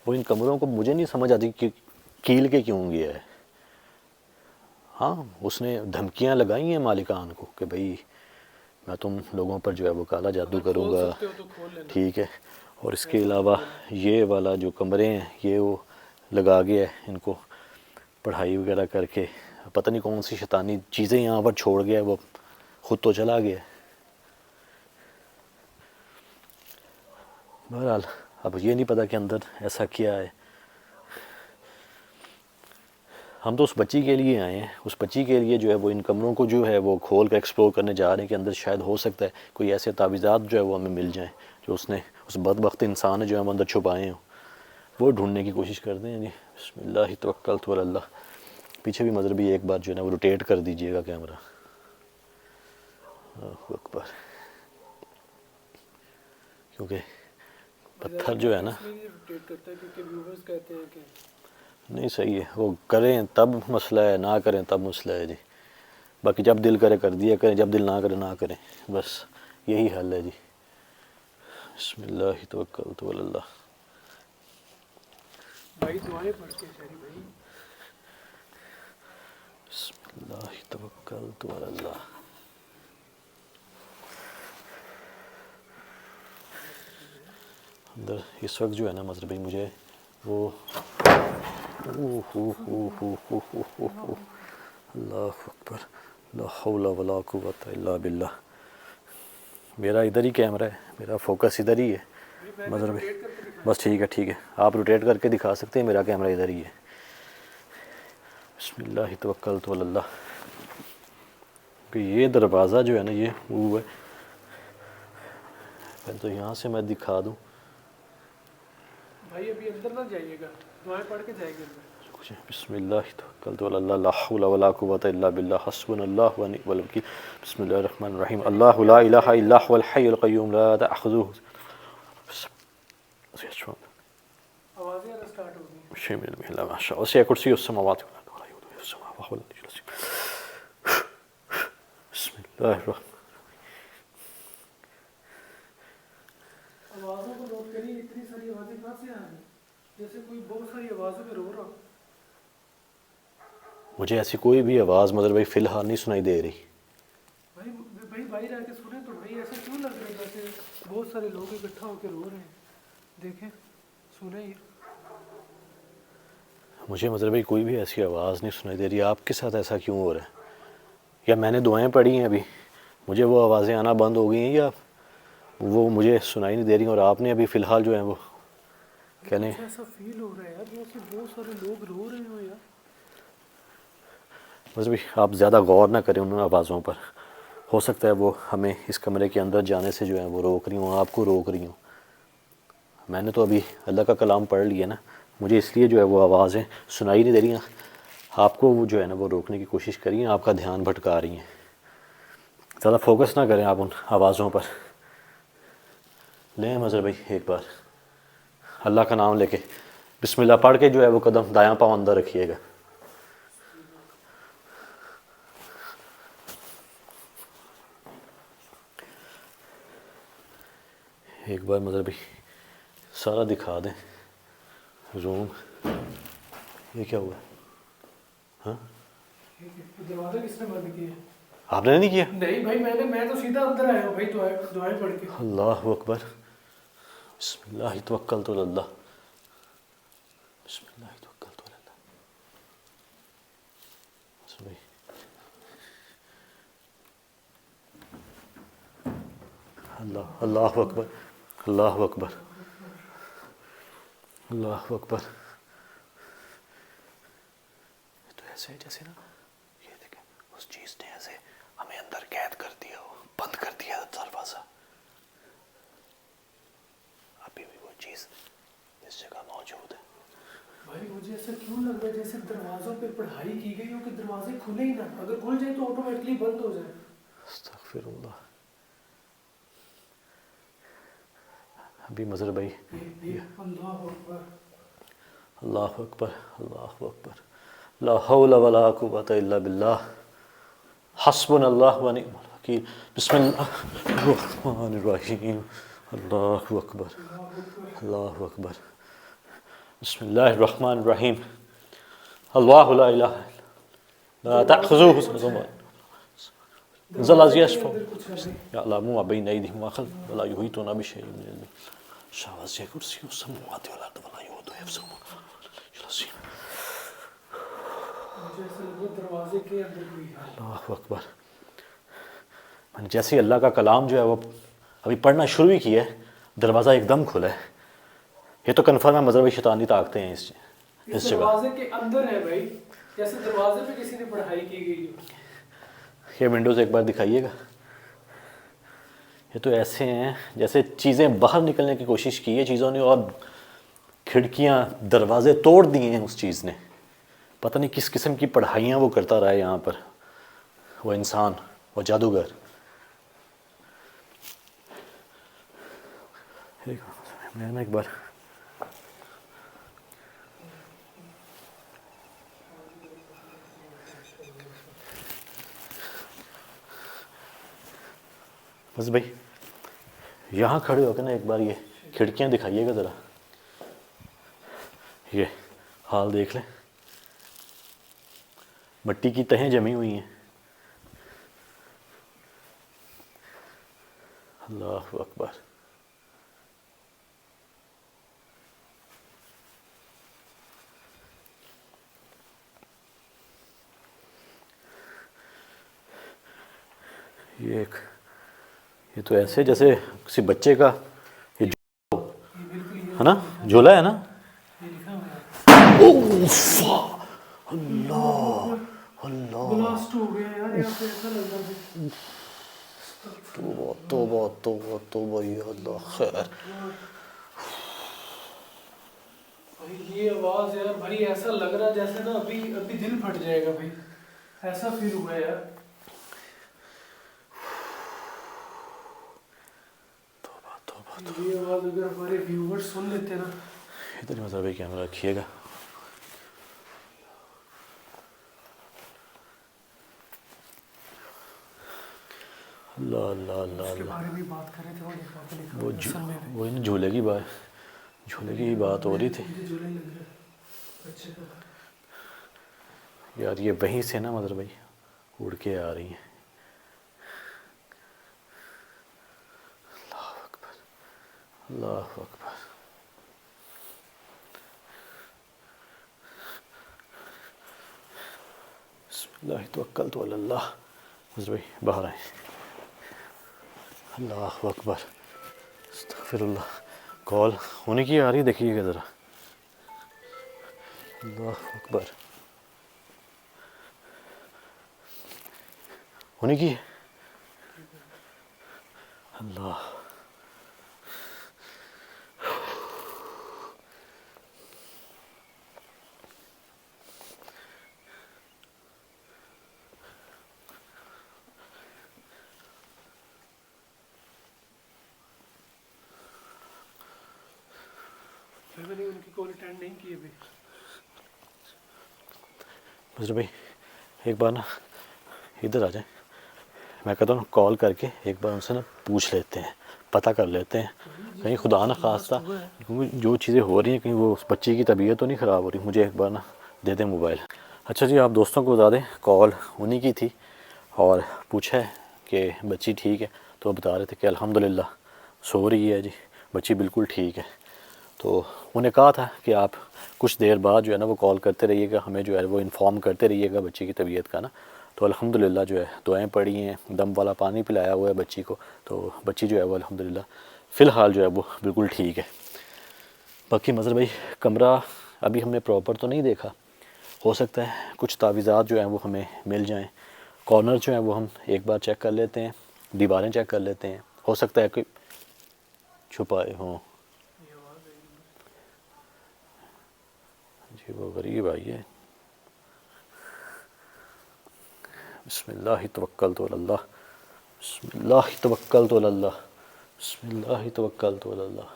وہ ان کمروں کو مجھے نہیں سمجھ آتی کہ کیل کے کیوں گیا ہے. ہاں اس نے دھمکیاں لگائی ہیں مالکان کو کہ بھائی میں تم لوگوں پر جو ہے وہ کالا جادو اگر کروں کھول گا، سکتے ہو تو کھول لینا. ٹھیک ہے. اور اس کے ایسا علاوہ کھول لینا. یہ والا جو کمرے ہیں یہ وہ لگا گیا ہے ان کو پڑھائی وغیرہ کر کے. پتہ نہیں کون سی شیطانی چیزیں یہاں پر چھوڑ گیا ہے، وہ خود تو چلا گیا. بہرحال اب یہ نہیں پتہ کہ اندر ایسا کیا ہے. ہم تو اس بچی کے لیے آئے ہیں، اس بچی کے لیے جو ہے وہ ان کمروں کو جو ہے وہ کھول کر ایکسپلور کرنے جا رہے ہیں کہ اندر شاید ہو سکتا ہے کوئی ایسے تعویذات جو ہے وہ ہمیں مل جائیں جو اس نے اس بدبخت انسان نے جو ہم اندر چھپائے ہوں، وہ ڈھونڈنے کی کوشش کرتے ہیں جی. بسم اللہ توکلت علی اللہ. پیچھے بھی مضربی ایک بار جو ہے نا وہ روٹیٹ کر دیجئے گا کیمرہ. اللہ اکبر. کیونکہ پتھر جو ہے نا، اس لیے نہیں روٹیٹ کرتا کیونکہ ویورز کہتے ہیں کہ نہیں صحیح ہے، وہ کریں تب مسئلہ ہے، نہ کریں تب مسئلہ ہے جی. باقی جب دل کرے کر دیا کریں، جب دل نہ کرے نہ کریں، بس یہی حل ہے جی. بسم اللہ توکلت علی اللہ. بھائی دعائیں پڑھ کے شہری بھائی. بسم اللہ توکلت علی اللہ. اندر اس وقت جو ہے نا مطلب بھائی مجھے وہ اللہ اکبر، لا حول ولا قوت الا باللہ. میرا ادھر ہی کیمرہ ہے، میرا فوکس ادھر ہی ہے میں مظہر بھائی. روٹیٹ کر کے دکھا. بس ٹھیک ہے ٹھیک ہے، آپ روٹیٹ کر کے دکھا سکتے ہیں، میرا کیمرہ ادھر ہی ہے. بسم اللہ توکلت علی اللہ. کہ یہ دروازہ جو ہے نا یہ وہ ہے، پہلے تو یہاں سے میں دکھا دوں. بھائی ابھی اندر نہ جائیے گا، دعائیں پڑھ کے جائیں گے اندر. بسم اللہ توکلت علی اللہ، لا حول ولا قوت الا باللہ، حسبنا اللہ ونعم الوکیل. بسم اللہ الرحمن الرحیم. اللہ لا الہ الا هو الحی القیوم لا تأخذه آوازیں آنا سٹارٹ ہو گئی ہیں. شیء من علمه الا ما شاء وسع کرسی السماوات والارض ولا یؤوده حفظهما وهو العلی العظیم. بسم اللہ الرحمن. آوازوں کو نوٹ کریے، اتنی ساری آوازیں کہاں سے آ رہی ہیں؟ جیسے کوئی بہت ساری آوازوں میں رو رہا ہو. مجھے ایسی کوئی بھی آواز مطلب بھائی فی الحال نہیں سنائی دے رہی. بھائی باہر آ کے سنیں تو بھائی ایسا کیوں لگ رہا ہے جیسے بہت سارے لوگ اکٹھا ہو کے رو رہے ہیں؟ دیکھیں سنیں یہ. مجھے مطلب بھائی کوئی بھی ایسی آواز نہیں سنائی دے رہی. آپ کے ساتھ ایسا کیوں ہو رہا ہے؟ یا میں نے دعائیں پڑھی ہیں ابھی، مجھے وہ آوازیں آنا بند ہو گئی ہیں، یا وہ مجھے سنائی نہیں دے رہی اور آپ نے ابھی فی الحال جو ہے وہ کہنے. مجھے ایسا فیل ہو رہا ہے یار جیسے بہت سارے لوگ رو رہے ہوں یار. بس بھی آپ زیادہ غور نہ کریں ان آوازوں پر. ہو سکتا ہے وہ ہمیں اس کمرے کے اندر جانے سے جو ہے وہ روک رہی ہوں، آپ کو روک رہی ہوں. میں نے تو ابھی اللہ کا کلام پڑھ لیا نا، مجھے اس لیے جو ہے وہ آوازیں سنائی نہیں دے رہی ہیں. آپ کو وہ جو ہے نا وہ روکنے کی کوشش کری ہیں، آپ کا دھیان بھٹکا رہی ہیں. زیادہ فوکس نہ کریں آپ ان آوازوں پر. لیں مظہر بھائی ایک بار اللہ کا نام لے کے بسم اللہ پڑھ کے جو ہے وہ قدم دایاں پاؤں اندر رکھیے گا. ایک بار مظہر بھائی سارا دکھا دیں روم. یہ کیا ہوا ہے؟ ہاں دروازہ کس نے بند کیا؟ آپ نے نہیں کیا؟ نہیں بھائی میں تو سیدھا اندر آیا ہوں بھائی دعائیں پڑھ کے. اللہ اکبر. بسم اللہ توکلت علی اللہ. بسم اللہ توکلت علی اللہ. بسم اللہ. اللہ اکبر. اللہ اکبر. اللہ اکبر. تو ایسے جیسے نا یہ دیکھیں اس چیز نے ایسے ہمیں اندر قید کر دیا ہو، بند کر دیا دروازہ. ابھی بھی وہ چیز اس جگہ موجود ہے. بھائی مجھے ایسا کیوں لگ رہا ہے جیسے دروازوں پہ پڑھائی کی گئی ہو کہ دروازے کھلے ہی نہ، اگر کھل جائے تو آٹومیٹکلی بند ہو جائے. استغفر اللہ. ابھی مظہر بھائی اللہ اکبر. اللہ اکبر. اللہ اکبر. لا حول ولا قوت الا باللہ، حسبنا اللہ ونعم الوکیل. بسم اللہ الرحمن الرحیم. اللہ اکبر. اللہ اکبر. بسم اللہ الرحمن الرحیم. اللہ لا الہ لا تأخذوه سنة انزل ازیاء یعلم ما بین ایدیہم وما خلفہم ولا یحیطون بشیء من علمہ وسع کرسیہ السماوات والارض ولا یؤوده حفظہما العظیم. مجھے ایسا لگا دروازے کے اندر کوئی ہے. اللہ اکبر. میں نے جیسے اللہ کا کلام جو ہے وہ ابھی پڑھنا شروع ہی کیا ہے، دروازہ ایک دم کھلا ہے. یہ تو کنفرم ہے مظہر بھائی شیطانی طاقتیں ہیں اس جگہ. دروازے کے اندر ہے بھائی، جیسے دروازے پہ کسی نے پڑھائی کی گئی ہو. یہ ونڈوز ایک بار دکھائیے گا. یہ تو ایسے ہیں جیسے چیزیں باہر نکلنے کی کوشش کی ہے چیزوں نے، اور کھڑکیاں دروازے توڑ دیے ہیں اس چیز نے. پتہ نہیں کس قسم کی پڑھائیاں وہ کرتا رہا ہے یہاں پر، وہ انسان، وہ جادوگر. میں نا ایک بار بس بھائی یہاں کھڑے ہو کے نا ایک بار یہ کھڑکیاں دکھائیے گا ذرا، یہ حال دیکھ لیں، مٹی کی تہیں جمی ہوئی ہیں. اللہ اکبر. یہ تو ایسے جیسے کسی بچے کا یہ ہے نا، جھولا ہے نا. اللہ اللہ، بلاسٹ ہو گیا یار یہاں پہ، ایسا لگ رہا ہے. توبہ توبہ توبہ توبہ یا اللہ خیر. بھائی یہ آواز یار، بھائی ایسا لگ رہا جیسے نا ابھی ابھی دل پھٹ جائے گا بھائی، ایسا فیل ہوا ہے یار. یہ آواز اگر ہمارے ویورز سن لیتے نا. ادھر مذہب بھائی کیمرہ رکھیے گا. اللہ اللہ اللہ اس کے اللہ. بارے میں بات کر رہے تھے، وہ لکھا کے لکھا وہ اصل میں بھی. وہی نا جھولے کی بات، جھولے کی بات ہو رہی تھی مجھے جھولا ہی لگ رہا ہے. اچھا یار. یہ وہیں سے نا مذہب بھائی اڑ کے آ رہی ہیں. اللہ اکبر اللہ اکبر. بسم اللہ توکلت علی اللہ. مذہب بھائی باہر آئیں. اللہ اکبر استغفر اللہ. کال ہونے کی آ رہی ہے، دیکھیے گا ذرا. اللہ اکبر ہونے کی ہے. اللہ میں نے ان کی کال اٹینڈ نہیں کی ابھی. مذہب بھائی ایک بار نا ادھر آ جائیں. میں کہتا ہوں کال کر کے ایک بار ان سے نا پوچھ لیتے ہیں، پتہ کر لیتے ہیں کہیں خدا نہ خواستہ کیونکہ جو چیزیں ہو رہی ہیں کہیں وہ اس بچی کی طبیعت تو نہیں خراب ہو رہی. مجھے ایک بار نا دے دیں موبائل. اچھا جی، آپ دوستوں کو بتا دیں کال انہیں کی تھی اور پوچھا ہے کہ بچی ٹھیک ہے، تو وہ بتا رہے تھے کہ الحمدللہ سو رہی ہے جی، بچی بالکل ٹھیک ہے. تو انہیں کہا تھا کہ آپ کچھ دیر بعد جو ہے نا وہ کال کرتے رہیے گا، ہمیں جو ہے وہ انفارم کرتے رہیے گا بچی کی طبیعت کا نا. تو الحمدللہ جو ہے دعائیں پڑھی ہیں، دم والا پانی پلایا ہوا ہے بچی کو، تو بچی جو ہے وہ الحمدللہ فی الحال جو ہے وہ بالکل ٹھیک ہے. باقی مظہر بھائی کمرہ ابھی ہم نے پراپر تو نہیں دیکھا، ہو سکتا ہے کچھ تعویذات جو ہیں وہ ہمیں مل جائیں. کارنر جو ہیں وہ ہم ایک بار چیک کر لیتے ہیں، دیواریں چیک کر لیتے ہیں، ہو سکتا ہے کہ چھپائے ہوں. جی وہ غریب آئی ہے. بسم اللہ توکلت علی اللہ. بسم اللہ توکلت علی اللہ. بسم اللہ توکلت علی اللہ.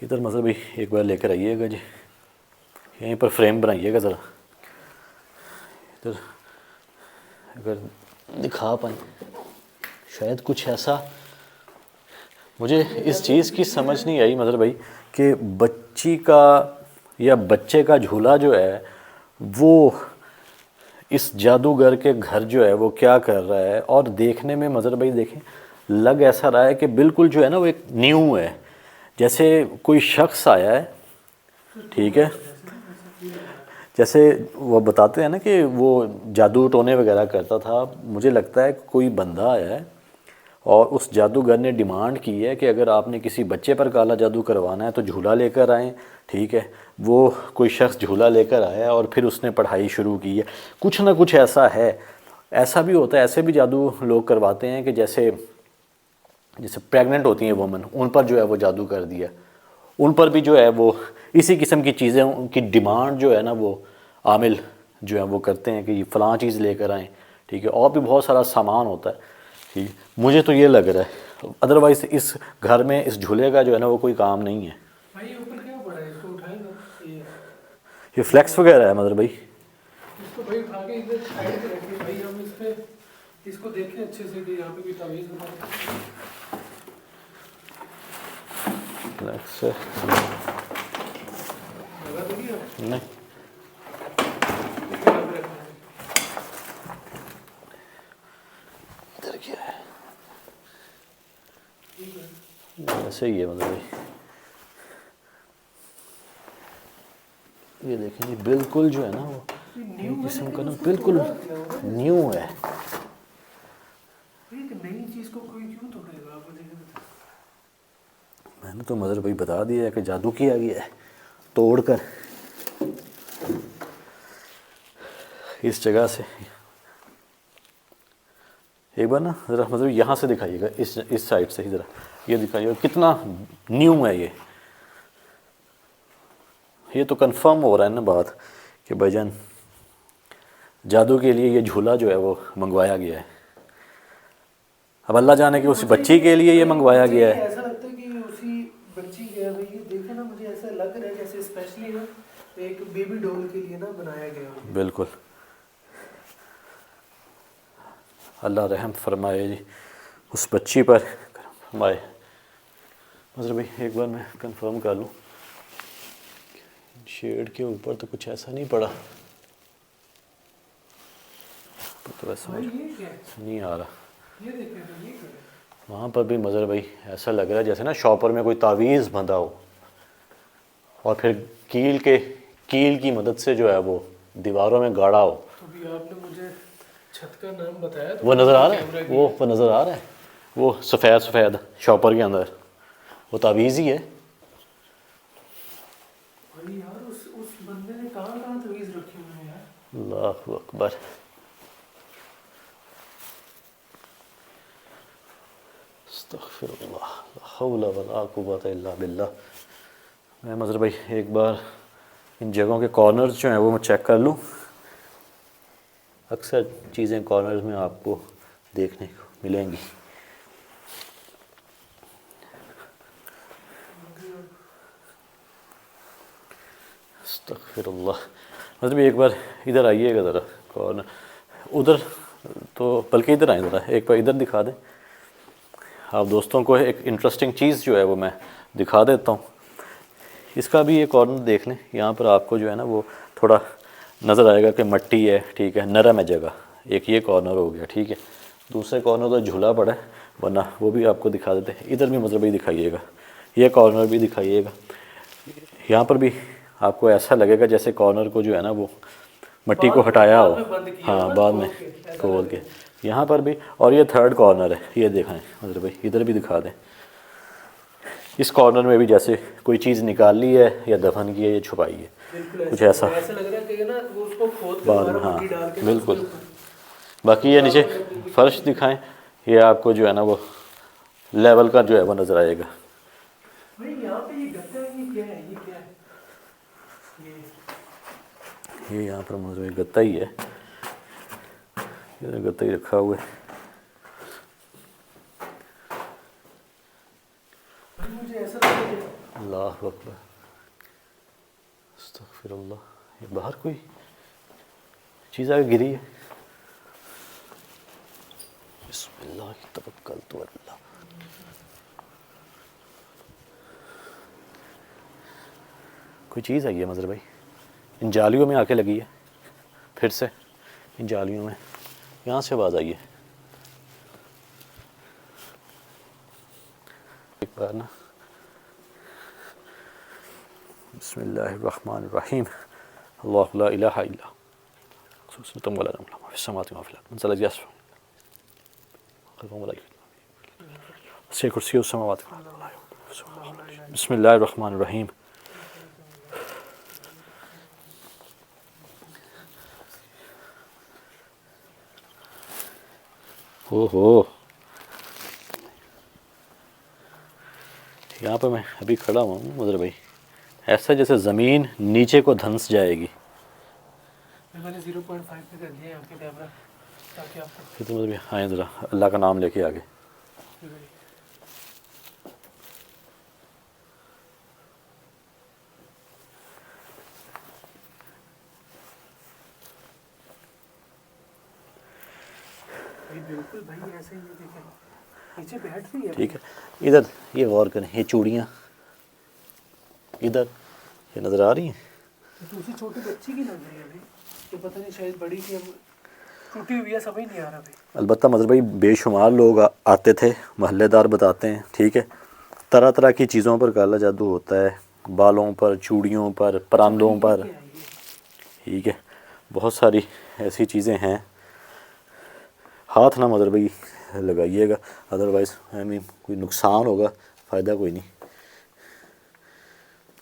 ادھر مذہب بھی ایک بار لے کر آئیے گا جی، یہیں پر فریم بنائیے گا ذرا. ادھر اگر دکھا پائیں شاید کچھ ایسا. مجھے اس چیز کی سمجھ نہیں آئی مظہر بھائی کہ بچی کا یا بچے کا جھولا جو ہے وہ اس جادوگر کے گھر جو ہے وہ کیا کر رہا ہے. اور دیکھنے میں مظہر بھائی دیکھیں لگ ایسا رہا ہے کہ بالکل جو ہے نا وہ ایک نیو ہے، جیسے کوئی شخص آیا ہے. ٹھیک ہے، جیسے وہ بتاتے ہیں نا کہ وہ جادو ٹونے وغیرہ کرتا تھا. مجھے لگتا ہے کوئی بندہ آیا ہے اور اس جادوگر نے ڈیمانڈ کی ہے کہ اگر آپ نے کسی بچے پر کالا جادو کروانا ہے تو جھولا لے کر آئیں. ٹھیک ہے، وہ کوئی شخص جھولا لے کر آیا اور پھر اس نے پڑھائی شروع کی ہے. کچھ نہ کچھ ایسا ہے. ایسا بھی ہوتا ہے، ایسے بھی جادو لوگ کرواتے ہیں کہ جیسے پریگننٹ ہوتی ہیں وومن، ان پر جو ہے وہ جادو کر دیا. ان پر بھی جو ہے وہ اسی قسم کی چیزیں، ان کی ڈیمانڈ جو ہے نا وہ عامل جو ہے وہ کرتے ہیں کہ یہ فلاں چیز لے کر آئیں. ٹھیک ہے، اور بھی بہت سارا سامان ہوتا ہے. ٹھیک ہے، مجھے تو یہ لگ رہا ہے، ادروائز اس گھر میں اس جھولے کا جو ہے نا وہ کوئی کام نہیں ہے. بھائی اوپر کیا پڑا ہے؟ اس کو اٹھائیں گا یہ فلیکس وغیرہ ہے مطلب بھائی. اس کو بھائی اٹھا کے ادھر سائڈ پہ رکھیں بھائی، ہم اس پہ اس کو دیکھیں اچھے سے کہ یہاں پہ کوئی تعویذ بنا ہے. فلیکس لگا تو نہیں ہے؟ نہیں. اس کو یہاں پہ رکھنا ہے. ادھر کیا ہے؟ ٹھیک ہے. ایسے ہی ہے مطلب بھائی. یہ دیکھیں یہ بالکل جو ہے نا وہ نیو یہ ہے قسم کا لیکن نا اس کو بالکل توڑا کیا ہوگا؟ نیو ہے. ایک نئی چیز کو کوئی کیوں توڑے گا؟ آپ مجھے یہ بتائیں. میں نے تو مظہر بھائی بتا دیا ہے کہ جادو کیا گیا ہے توڑ کر اس جگہ سے. ایک بار نا ذرا مطلب یہاں سے دکھائیے گا، اس سائڈ سے ہی ذرا یہ دکھائیے گا کتنا نیو ہے. یہ تو کنفرم ہو رہا ہے نا بات کہ بھائی جان جادو کے لیے یہ جھولا جو ہے وہ منگوایا گیا ہے. اب اللہ جانے کہ اس مجھے بچی کے لیے یہ منگوایا مجھے گیا یہ ہے. ایسا لگتا ہے کہ اسی بچی کے بھائی یہ دیکھیں نا، مجھے ایسا لگ رہا ہے جیسے اسپیشلی نا ایک بیبی ڈول کے لیے نا بنایا گیا ہو. بالکل. اللہ رحم فرمائے جی اس بچی پر فرمائے. مظہر بھائی ایک بار میں کنفرم کر لوں شیڈ کے اوپر تو کچھ ایسا نہیں پڑا تو ویسا بھائی مجھے یہ کیا ہے؟ نہیں آ رہا. یہ دیکھیں تو یہ کیا ہے؟ وہاں پر بھی مظہر بھائی ایسا لگ رہا ہے جیسے نا شاپر میں کوئی تعویذ بندھا ہو اور پھر کیل کی مدد سے جو ہے وہ دیواروں میں گاڑا ہو. تو بھی آپ نے مجھے چھت کا نام بتایا تو وہ نظر آ رہا کیمرہ ہے، کی وہ نظر آ رہا ہے وہ سفید شاپر کے اندر وہ تعویذ ہی ہے. بھائی یار اس بندے نے کہاں تعویذ رکھی ہوئے ہیں یار. اللہ اکبر. استغفر اللہ لا حول ولا قوت الا باللہ. میں مظہر بھائی ایک بار ان جگہوں کے کارنرز جو ہیں وہ میں چیک کر لوں. اکثر چیزیں کارنرز میں آپ کو دیکھنے کو ملیں گی. استغفر اللہ. مطلب ایک بار ادھر آئیے گا ذرا کارنر ادھر تو بلکہ ادھر آئیں ذرا ایک بار ادھر دکھا دیں. آپ دوستوں کو ایک انٹرسٹنگ چیز جو ہے وہ میں دکھا دیتا ہوں. اس کا بھی یہ کارنر دیکھ لیں. یہاں پر آپ کو جو ہے نا وہ تھوڑا نظر آئے گا کہ مٹی ہے، ٹھیک ہے، نرم ہے جگہ. ایک یہ کارنر ہو گیا، ٹھیک ہے. دوسرے کارنر تو جھولا پڑا ہے ورنہ وہ بھی آپ کو دکھا دیتے ہیں. ادھر بھی مطلب ہی دکھائیے گا، یہ کارنر بھی دکھائیے گا. یہاں پر بھی آپ کو ایسا لگے گا جیسے کارنر کو جو ہے نا وہ مٹی کو ہٹایا ہو. ہاں بعد میں کھول کے یہاں پر بھی. اور یہ تھرڈ کارنر ہے، یہ دیکھیں مطلب بھائی ادھر بھی دکھا دیں. اس کارنر میں بھی جیسے کوئی چیز نکال لی ہے یا دفن کی ہے یا چھپائی ہے. بالکل کچھ ایسا ایسا لگ رہا ہے کہ نا وہ اس کو کھود کے بعد دوبارہ میں. ہاں مٹی ڈال کے نا اس کے بالکل. اوپر. باقی یہ نیچے فرش دکھائیں، یہ آپ کو جو ہے نا وہ لیول کا جو ہے وہ نظر آئے گا. بھائی یہاں پہ یہ گتا ہے، یہ کیا ہے؟ یہ کیا ہے؟ یہ یہاں پر موضوع گتا ہی ہے، گتا ہی رکھا ہوا ہے. بھائی مجھے ایسا لگ رہا ہے اللہ اکبر. استغفر اللہ. یہ باہر کوئی چیز آگے گری ہے. بسم اللہ توکلت علی اللہ. کوئی چیز آئی ہے مظہر بھائی ان جالیوں میں آ کے لگی ہے. پھر سے ان جالیوں میں یہاں سے آواز آئی ہے ایک بار نا. بسم اللہ الرحمن الرحیم. اللہ لا الہ الا سبحانہ ولا فی السماوات و فی الارض من ذا الذی یشفع عنده الا بإذنہ وسع کرسیہ السماوات والارض. بسم اللہ الرحمن الرحیم. ہو یہاں پہ میں ابھی کھڑا ہوں مظہر بھائی، ایسا جیسے زمین نیچے کو دھنس جائے گی. میں نے 0.5 پہ کر دیا یہاں پہ کیمرہ. تاکہ آپ کو پھر تو مطلب آئیں ذرا اللہ کا نام لے کے آگے. بھائی بالکل بھائی ایسے ہی دیکھیں نیچے بیٹھ رہی ہے. ٹھیک ہے. ادھر یہ غور کریں, یہ چوڑیاں ادھر یہ نظر آ رہی ہیں. یہ تو اسی چھوٹی بچی کی لگ رہی ہے بھائی, تو پتہ نہیں شاید بڑی کی اب ٹوٹی ہوئی ہے, سمجھ نہیں آ رہا بھائی. البتہ مظہر بھائی بے شمار لوگ آتے تھے, محلے دار بتاتے ہیں, ٹھیک ہے, طرح طرح کی چیزوں پر کالا جادو ہوتا ہے, بالوں پر, چوڑیوں پر, پراندوں پر, ٹھیک ہے, بہت ساری ایسی چیزیں ہیں. ہاتھ نہ مظہر بھائی لگائیے گا, ادروائز ہمیں کوئی نقصان ہوگا, فائدہ کوئی نہیں,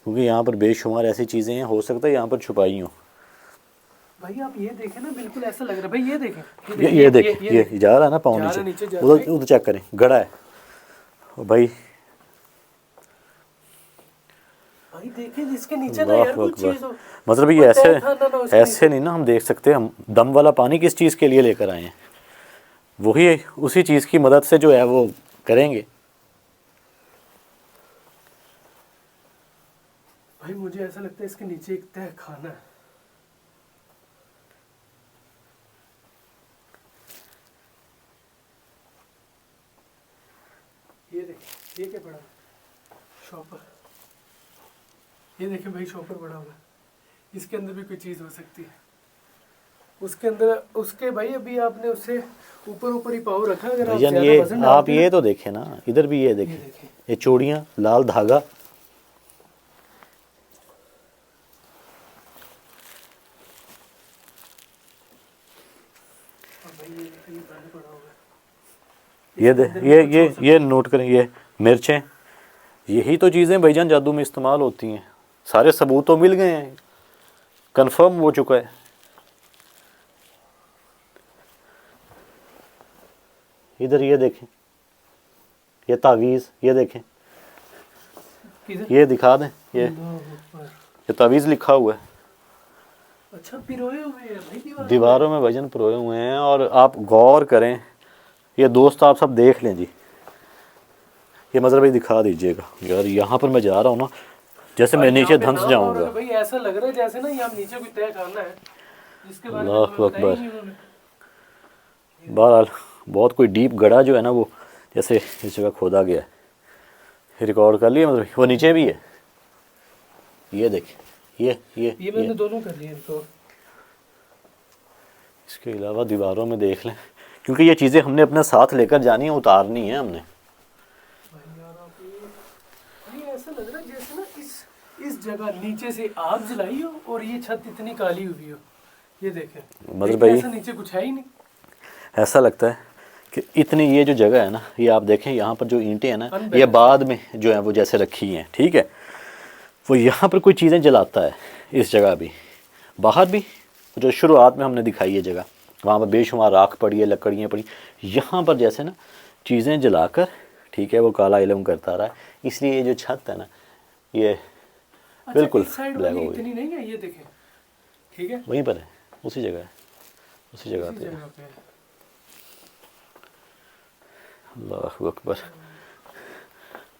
کیونکہ یہاں پر بے شمار ایسی چیزیں ہیں, ہو سکتا ہے یہاں پر چھپائی ہوں. بھائی آپ یہ دیکھیں نا, بالکل ایسا لگ رہا ہے بھائی, یہ دیکھیں, یہ دیکھیں, یہ جا رہا ہے نا پاؤں جا رہا نیچے, جا رہا ہے. ادھر چیک کریں, گڑا ہے بھائی. بھائی دیکھیں جس کے نیچے نا یار اللہ کوئی اکبر. چیز ہو, مطلب یہ ایسے نہیں نا ہم دیکھ سکتے. ہم دم والا پانی کس چیز کے لیے لے کر آئے ہیں, وہی اسی چیز کی مدد سے جو ہے وہ کریں گے. بھائی مجھے ایسا لگتا ہے اس کے نیچے ایک تہ خانہ ہے. یہ دیکھیں, یہ کیا پڑا شاپر, یہ دیکھیں بھائی شاپر پڑا ہوا ہے, اس کے اندر بھی کوئی چیز ہو سکتی ہے. اس کے اندر اس کے بھائی ابھی آپ نے اسے اوپر ہی پاؤں رکھا, اگر آپ بھائی جان زیادہ یہ وزن آپ ڈالتے یہ ہیں تو دیکھیں نا, ادھر بھی یہ دیکھیں, دیکھیں. یہ چوڑیاں, لال دھاگا, اور بھائی یہ دیکھیں یہ بند پڑا ہوا ہے. یہ نوٹ کریں, یہ مرچیں, یہی تو چیزیں بھائی جان جادو میں استعمال ہوتی ہیں. سارے ثبوت تو مل گئے ہیں, کنفرم ہو چکا ہے. ادھر یہ دیکھیں, یہ تعویذ, یہ دیکھیں, یہ دکھا دیں, یہ تعویذ لکھا ہوا ہے. اچھا پروئے ہوئے ہیں بھائی دیواروں میں بھجن پروئے ہوئے ہیں. اور آپ غور کریں, یہ دوست آپ سب دیکھ لیں جی, یہ مظہر بھائی دکھا دیجئے گا. یار یہاں پر میں جا رہا ہوں نا, جیسے میں نیچے دھنس جاؤں گا. بھائی ایسا لگ رہا ہے جیسے نا یہاں نیچے کوئی تہ خانہ ہے, جس کے بارے میں اللہ ہمیں بتایا اکبر. ہی نہیں انہوں نے. بہرحال بہت کوئی ڈیپ گڑھا جو ہے نا, وہ جیسے اس جگہ کھودا گیا ہے. ریکارڈ کر لیا مطلب, وہ نیچے بھی ہے, یہ دیکھیں, یہ میں نے دونوں کر لیے ریکارڈ. اس کے علاوہ دیواروں میں دیکھ لیں, کیونکہ یہ چیزیں ہم نے اپنے ساتھ لے کر جانی ہیں, اتارنی ہیں ہم نے. بھائی یار آپ بھائی ایسا لگ رہا ہے جیسے نا اس جگہ نیچے سے آگ جلائی ہو اور یہ چھت اتنی کالی ہوئی ہو. یہ دیکھیں مطلب بھائی ایسا نیچے کچھ ہے ہی نہیں. ایسا لگتا ہے کہ اتنی یہ جو جگہ ہے نا, یہ آپ دیکھیں یہاں پر جو اینٹیں ہیں نا, یہ بعد میں جو ہیں وہ جیسے رکھی ہیں, ٹھیک ہے, وہ یہاں پر کوئی چیزیں جلاتا ہے. اس جگہ بھی, باہر بھی, جو شروعات میں ہم نے دکھائی ہے جگہ, وہاں پر بے شمار راکھ پڑی ہے, لکڑیاں پڑی, یہاں پر جیسے نا چیزیں جلا کر, ٹھیک ہے, وہ کالا علم کرتا رہا ہے. اس لیے یہ جو چھت ہے نا, یہ بالکل اس سائڈ بلیک والی ہو گئی. اتنی نہیں ہے, یہ دیکھیں, ٹھیک ہے, وہیں پر ہے, اسی جگہ ہے, اسی جگہ اسی پہ ہے. جگہ پہ ہے. اللہ اکبر.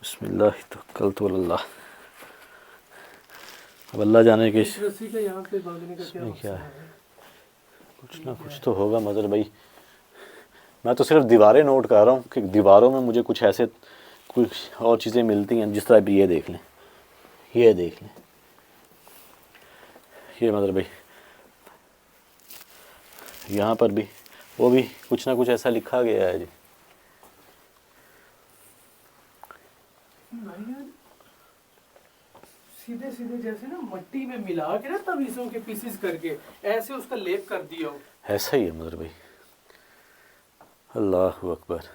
بسم اللہ توکلت علی اللہ. اب اللہ جانے کہ اس رسی کا یہاں پہ باندھنے کا اس کیا میں مقصد کیا ہے؟ ہے, کچھ نہ کچھ تو ہوگا مظہر بھائی. میں تو صرف دیواریں نوٹ کر رہا ہوں کہ دیواروں میں مجھے کچھ ایسے کچھ اور چیزیں ملتی ہیں, جس طرح بھی یہ دیکھ لیں, یہ دیکھ لیں, یہ مظہر بھائی یہاں پر بھی, وہ بھی کچھ نہ کچھ ایسا لکھا گیا ہے جی. بھائی یار سیدھے سیدھے جیسے نا مٹی میں ملا کے نا تعویذوں کے پیسز کر کے ایسے اس کا لیپ کر دیا ہو. ایسا ہی ہے مظہر بھائی. اللہ اکبر.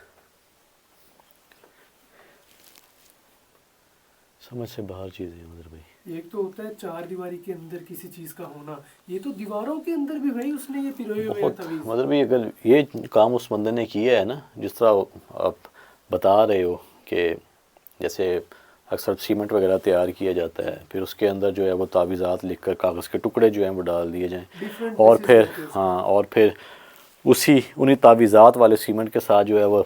سمجھ سے باہر چیزیں ہیں مظہر بھائی. ایک تو ہوتا ہے چار دیواری کے اندر کسی چیز کا ہونا, یہ تو دیواروں کے اندر بھی بھائی اس نے یہ پروئے ہوئے ہیں بہت تعویذ. مظہر بھائی, اگر یہ کام اس بندے نے کیا ہے نا, جس طرح آپ بتا رہے ہو کہ جیسے اکثر سیمنٹ وغیرہ تیار کیا جاتا ہے, پھر اس کے اندر جو ہے وہ تعویذات لکھ کر کاغذ کے ٹکڑے جو ہیں وہ ڈال دیے جائیں, ڈفرینٹ اور پیسز پھر کر کے اس ہاں, اور پھر انہی تعویذات والے سیمنٹ کے ساتھ جو ہے وہ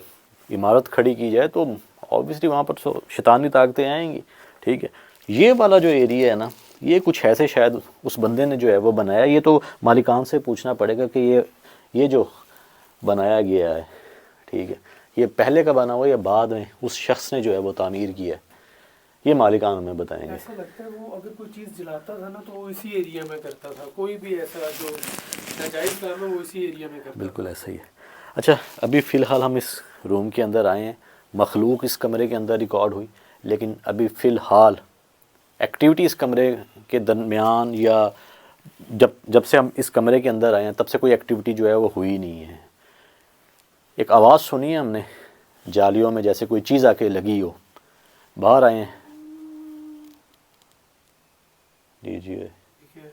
عمارت کھڑی کی جائے تو آبویسلی وہاں پر شیطانی طاقتیں آئیں گی. ٹھیک ہے. یہ والا جو ایریا ہے نا یہ کچھ ایسے شاید اس بندے نے جو ہے وہ بنایا. یہ تو مالکان سے پوچھنا پڑے گا کہ یہ جو بنایا گیا ہے ٹھیک ہے یہ پہلے کا بنا ہوا یا بعد میں اس شخص نے جو ہے وہ تعمیر کیا ہے یہ مالکان ہمیں بتائیں گے. ایسا لگتا ہے وہ اگر کوئی چیز جلاتا تھا نا تو وہ اسی ایریا میں کرتا تھا. کوئی بھی ایسا جو ناجائز کام ہے وہ اسی ایریا میں کرتا تھا. بالکل ایسا ہی ہے. اچھا ابھی فی الحال ہم اس روم کے اندر آئے ہیں. مخلوق اس کمرے کے اندر ریکارڈ ہوئی لیکن ابھی فی الحال ایکٹیویٹی اس کمرے کے درمیان یا جب سے ہم اس کمرے کے اندر آئے ہیں تب سے کوئی ایکٹیویٹی جو ہے وہ ہوئی نہیں ہے. ایک آواز سنی ہے ہم نے جالیوں میں جیسے کوئی چیز آ کے لگی ہو. باہر آئے ہیں. دیجیے ٹھیک ہے.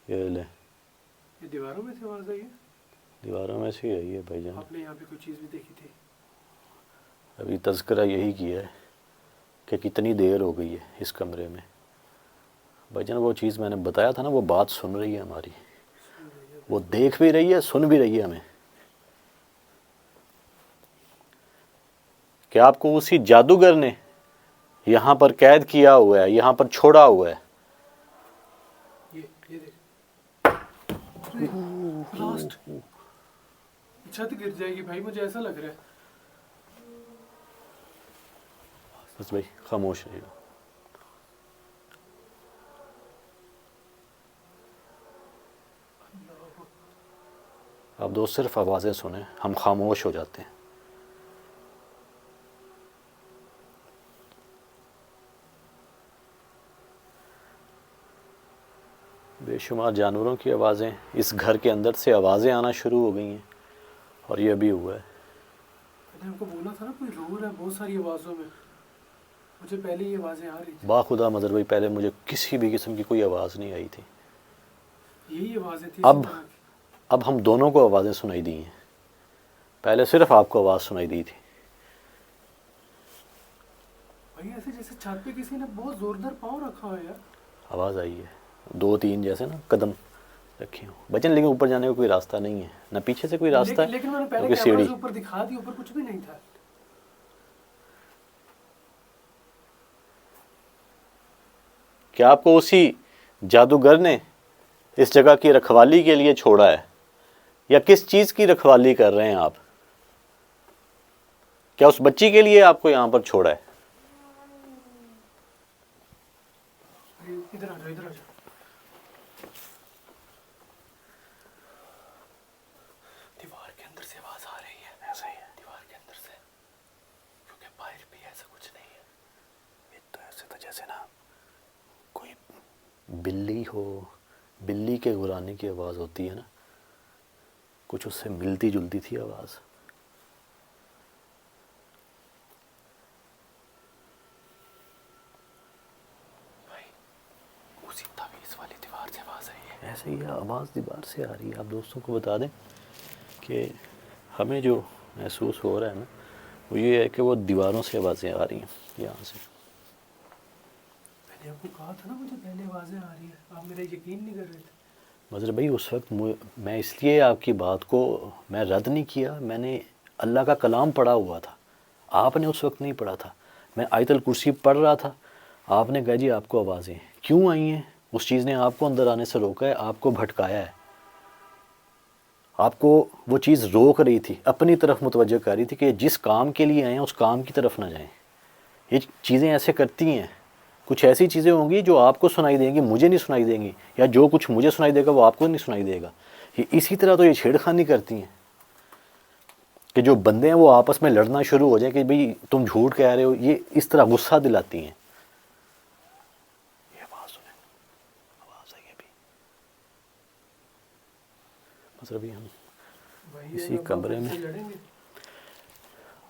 یہ لیں. یہ دیواروں میں سے آواز آئی ہے. دیواروں میں سے ہی آئی ہے بھائی جان. آپ نے یہاں پہ کوئی چیز بھی دیکھی تھی؟ ابھی تذکرہ یہی کیا ہے کہ کتنی دیر ہو گئی ہے اس کمرے میں. بھائی جان وہ چیز میں نے بتایا تھا نا وہ بات سن رہی ہے ہماری. وہ دیکھ بھی رہی ہے سن بھی رہی ہے ہمیں. کہ آپ کو اسی جادوگر نے یہاں پر قید کیا ہوا ہے یہاں پر چھوڑا ہوا ہے. یہ دیکھ لاسٹ چھت گر جائے گی بھائی مجھے ایسا لگ رہا ہے. بس بھائی خاموش رہیے. آپ دوست صرف آوازیں سنیں ہم خاموش ہو جاتے ہیں. بے شمار جانوروں کی آوازیں اس گھر کے اندر سے آوازیں آنا شروع ہو گئی ہیں اور یہ بھی ہوا ہے. میں نے ہم کو بولا تھا نا کوئی رو رہا ہے بہت ساری آوازوں میں. مجھے پہلے یہ آوازیں آ رہی تھی. باخدا مظہر بھائی پہلے مجھے کسی بھی قسم کی کوئی آواز نہیں آئی تھی. یہی آوازیں تھی. اب ہم دونوں کو آوازیں سنائی دی ہیں. پہلے صرف آپ کو آواز سنائی دی تھی. بھائی ایسے جیسے چھت پہ کسی نے بہت زوردار پاؤں رکھا ہوا ہے یار. آواز آئی ہے 2-3 جیسے نا قدم رکھے ہوں بچن. لیکن اوپر جانے کا کوئی راستہ نہیں ہے نہ پیچھے سے کوئی راستہ ہے لیکن میں نے پہلے کیونکہ کیمرہ سیڑھی. سے اوپر دکھا دی اوپر کچھ بھی نہیں تھا. کیا آپ کو اسی جادوگر نے اس جگہ کی رکھوالی کے لیے چھوڑا ہے یا کس چیز کی رکھوالی کر رہے ہیں آپ؟ کیا اس بچی کے لیے آپ کو یہاں پر چھوڑا ہے؟ ادھر آ جاؤ ادھر آ جاؤ. دیوار کے اندر سے آواز آ رہی ہے. ایسا ہی ہے دیوار کے اندر سے کیونکہ باہر بھی ایسا کچھ نہیں ہے. یہ تو ایسے تو جیسے نا کوئی بلی ہو بلی کے گھرانے کی آواز ہوتی ہے نا کچھ اس سے ملتی جلتی تھی آواز. اسی تعویذ والی دیوار سے آواز آئی ہے. ایسے ہی آواز دیوار سے آ رہی ہے. آپ دوستوں کو بتا دیں کہ ہمیں جو محسوس ہو رہا ہے نا وہ یہ ہے کہ وہ دیواروں سے آوازیں آ رہی ہیں یہاں سے. میں نے آپ کو کہا تھا نا مجھے پہلے آوازیں آ رہی ہیں. آپ میرا یقین نہیں کر رہے تھے. مظہر بھائی اس وقت میں اس لیے آپ کی بات کو میں رد نہیں کیا. میں نے اللہ کا کلام پڑھا ہوا تھا. آپ نے اس وقت نہیں پڑھا تھا. میں آیت الکرسی پڑھ رہا تھا. آپ نے کہا جی آپ کو آوازیں کیوں آئی ہیں. اس چیز نے آپ کو اندر آنے سے روکا ہے. آپ کو بھٹکایا ہے. آپ کو وہ چیز روک رہی تھی اپنی طرف متوجہ کر رہی تھی کہ جس کام کے لیے آئے ہیں اس کام کی طرف نہ جائیں. یہ چیزیں ایسے کرتی ہیں. کچھ ایسی چیزیں ہوں گی جو آپ کو سنائی دیں گی مجھے نہیں سنائی دیں گی یا جو کچھ مجھے سنائی دے گا وہ آپ کو نہیں سنائی دے گا. یہ اسی طرح تو یہ چھیڑ خانی کرتی ہیں کہ جو بندے ہیں وہ آپس میں لڑنا شروع ہو جائیں کہ بھئی تم جھوٹ کہہ رہے ہو. یہ اس طرح غصہ دلاتی ہیں. یہ آواز سنیں آواز آئی ابھی. مطلب ہم اسی کمرے میں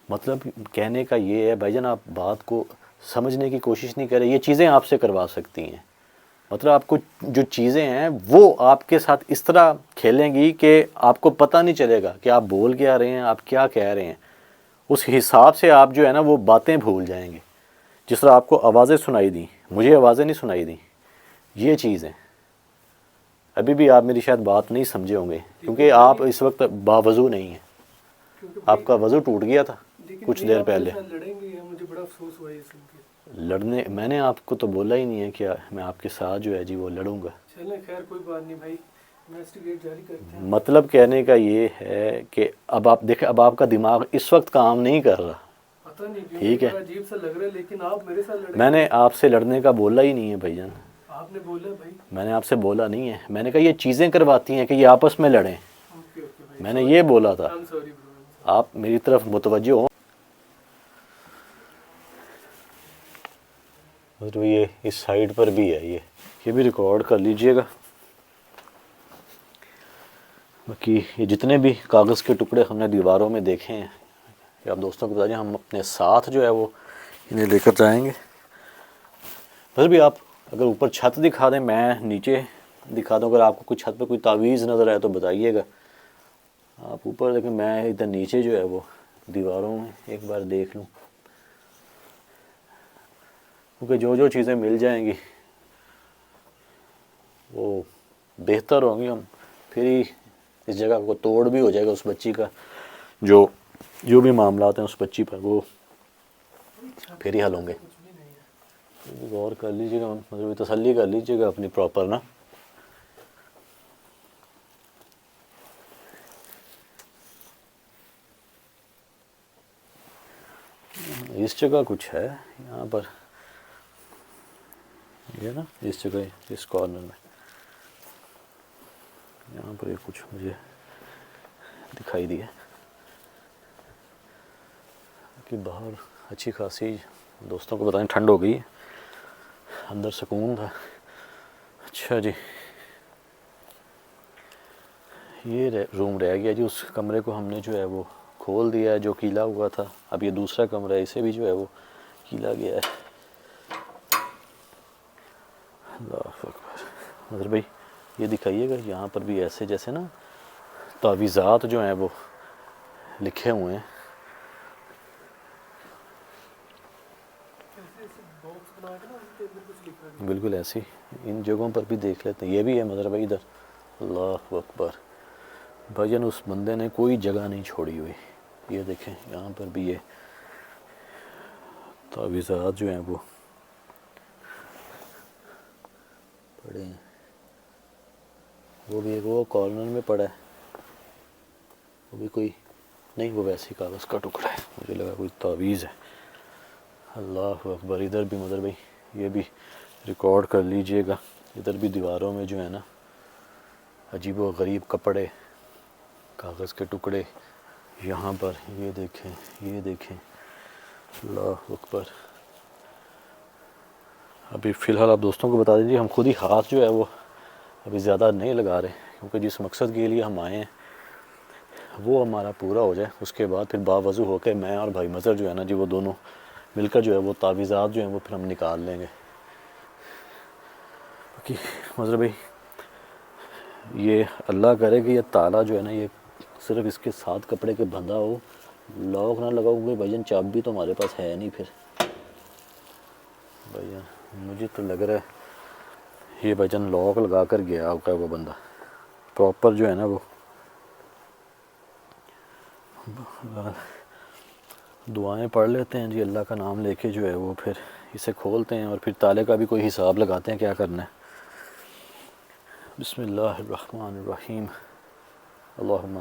مطلب کہنے کا یہ ہے بھائی جان آپ بات کو سمجھنے کی کوشش نہیں کریں. یہ چیزیں آپ سے کروا سکتی ہیں. مطلب آپ کو جو چیزیں ہیں وہ آپ کے ساتھ اس طرح کھیلیں گی کہ آپ کو پتہ نہیں چلے گا کہ آپ بول کیا رہے ہیں آپ کیا کہہ رہے ہیں. اس حساب سے آپ جو ہے نا وہ باتیں بھول جائیں گے. جس طرح آپ کو آوازیں سنائی دیں مجھے آوازیں نہیں سنائی دیں. یہ چیز ہے. ابھی بھی آپ میری شاید بات نہیں سمجھے ہوں گے کیونکہ آپ اس وقت باوضو نہیں ہیں. کیونکہ آپ کا وضو ٹوٹ گیا تھا لیکن کچھ نہیں، دیر آپ میرے پہلے. ساتھ لڑیں گے، مجھے بڑا افسوس ہوا یہ سن کے. لڑنے میں نے آپ کو تو بولا ہی نہیں ہے کہ میں آپ کے ساتھ جو ہے جی وہ لڑوں گا. چلیں خیر کوئی بات نہیں بھائی، انویسٹیگیٹ جاری کرتے ہیں. مطلب کہنے کا یہ ہے کہ اب آپ دیکھیں اب آپ کا دماغ اس وقت کام نہیں کر رہا. پتہ نہیں کیوں ٹھیک مجھے ہے. بڑا عجیب سا لگ رہا ہے، لیکن آپ میرے ساتھ لڑیں میں گے. نے آپ سے لڑنے کا بولا ہی نہیں ہے بھائی جان. آپ نے بولا بھائی. میں نے آپ سے بولا نہیں ہے. میں نے کہا یہ چیزیں کرواتی ہیں کہ یہ آپس میں لڑیں. اوکے اوکے بھائی، میں نے یہ بولا تھا. I'm sorry bro. آپ میری طرف متوجہ ہوں. مطلب یہ اس سائڈ پر بھی ہے، یہ بھی ریکارڈ کر لیجئے گا. باقی یہ جتنے بھی کاغذ کے ٹکڑے ہم نے دیواروں میں دیکھے ہیں کہ آپ دوستوں کو بتا دیں ہم اپنے ساتھ جو ہے وہ انہیں لے کر جائیں گے. پھر بھی آپ اگر اوپر چھت دکھا دیں، میں نیچے دکھا دوں. اگر آپ کو کوئی چھت پہ کوئی تعویذ نظر آئے تو بتائیے گا. آپ اوپر دیکھیں، میں ادھر نیچے جو ہے وہ دیواروں میں ایک بار دیکھ لوں، کیونکہ جو جو چیزیں مل جائیں گی وہ بہتر ہوں گی. ہم پھر ہی اس جگہ کو توڑ بھی ہو جائے گا اس بچی کا، جو بھی معاملات ہیں اس بچی پر وہ پھر ہی حل ہوں گے. کچھ بھی نہیں ہے. غور کر لیجیے گا، مطلب تسلی کر لیجیے گا اپنی پراپر نا. اس جگہ کچھ ہے یہاں پر، یہ نا اس جگہ اس کارنر میں یہاں پر یہ کچھ مجھے دکھائی دیا کہ باہر اچھی خاصی دوستوں کو بتائیں ٹھنڈ ہو گئی ہے، اندر سکون تھا. اچھا جی، یہ روم رہ گیا جی. اس کمرے کو ہم نے جو ہے وہ کھول دیا ہے جو کیلا ہوا تھا. اب یہ دوسرا کمرہ ہے، اسے بھی جو ہے وہ کیلا گیا ہے. اللہ اکبر. نظر بھائی یہ دکھائیے گا یہاں پر بھی ایسے جیسے نا تعویذات جو ہیں وہ لکھے ہوئے ہیں. ایسے ایسے باکس بنا کے نا ان کے اندر کچھ لکھا گیا. بالکل ایسی ان جگہوں پر بھی دیکھ لیتے ہیں. یہ بھی ہے مظہر بھائی ادھر. اللہ اکبر. بھائی جان اس بندے نے کوئی جگہ نہیں چھوڑی ہوئی. یہ دیکھیں یہاں پر بھی یہ تعویذات جو ہیں وہ پڑے ہیں. وہ بھی ایک وہ کارنر میں پڑا ہے، وہ بھی کوئی نہیں، وہ ویسے کاغذ کا ٹکڑا ہے. مجھے لگا کوئی تعویذ ہے. اللہ اکبر. ادھر بھی مظہر بھائی یہ بھی ریکارڈ کر لیجئے گا. ادھر بھی دیواروں میں جو ہے نا عجیب و غریب کپڑے، کاغذ کے ٹکڑے. یہاں پر یہ دیکھیں، یہ دیکھیں. اللہ اکبر. ابھی فی الحال آپ دوستوں کو بتا دیجیے ہم خود ہی ہاتھ جو ہے وہ ابھی زیادہ نہیں لگا رہے، کیونکہ جس مقصد کے لیے ہم آئے ہیں وہ ہمارا پورا ہو جائے. اس کے بعد پھر باوضو ہو کے میں اور بھائی مظہر جو ہے نا جی وہ دونوں مل کر جو ہے وہ تعویذات جو ہیں وہ پھر ہم نکال لیں گے. باقی مظہر بھائی یہ اللہ کرے کہ یہ تالا جو ہے نا یہ صرف اس کے ساتھ کپڑے کے بندھا ہو، لاک نہ لگاؤ گے بھائی جان. چابی تو ہمارے پاس ہے نہیں. پھر بھائی جان مجھے تو لگ رہا ہے یہ بھائی جان لاک لگا کر گیا ہوگا وہ بندہ پراپر جو ہے نا وہ. دعائیں پڑھ لیتے ہیں جی اللہ کا نام لے کے جو ہے وہ پھر اسے کھولتے ہیں اور پھر تالے کا بھی کوئی حساب لگاتے ہیں کیا کرنا ہے. بسم اللہ الرحمن الرحیم. اللہم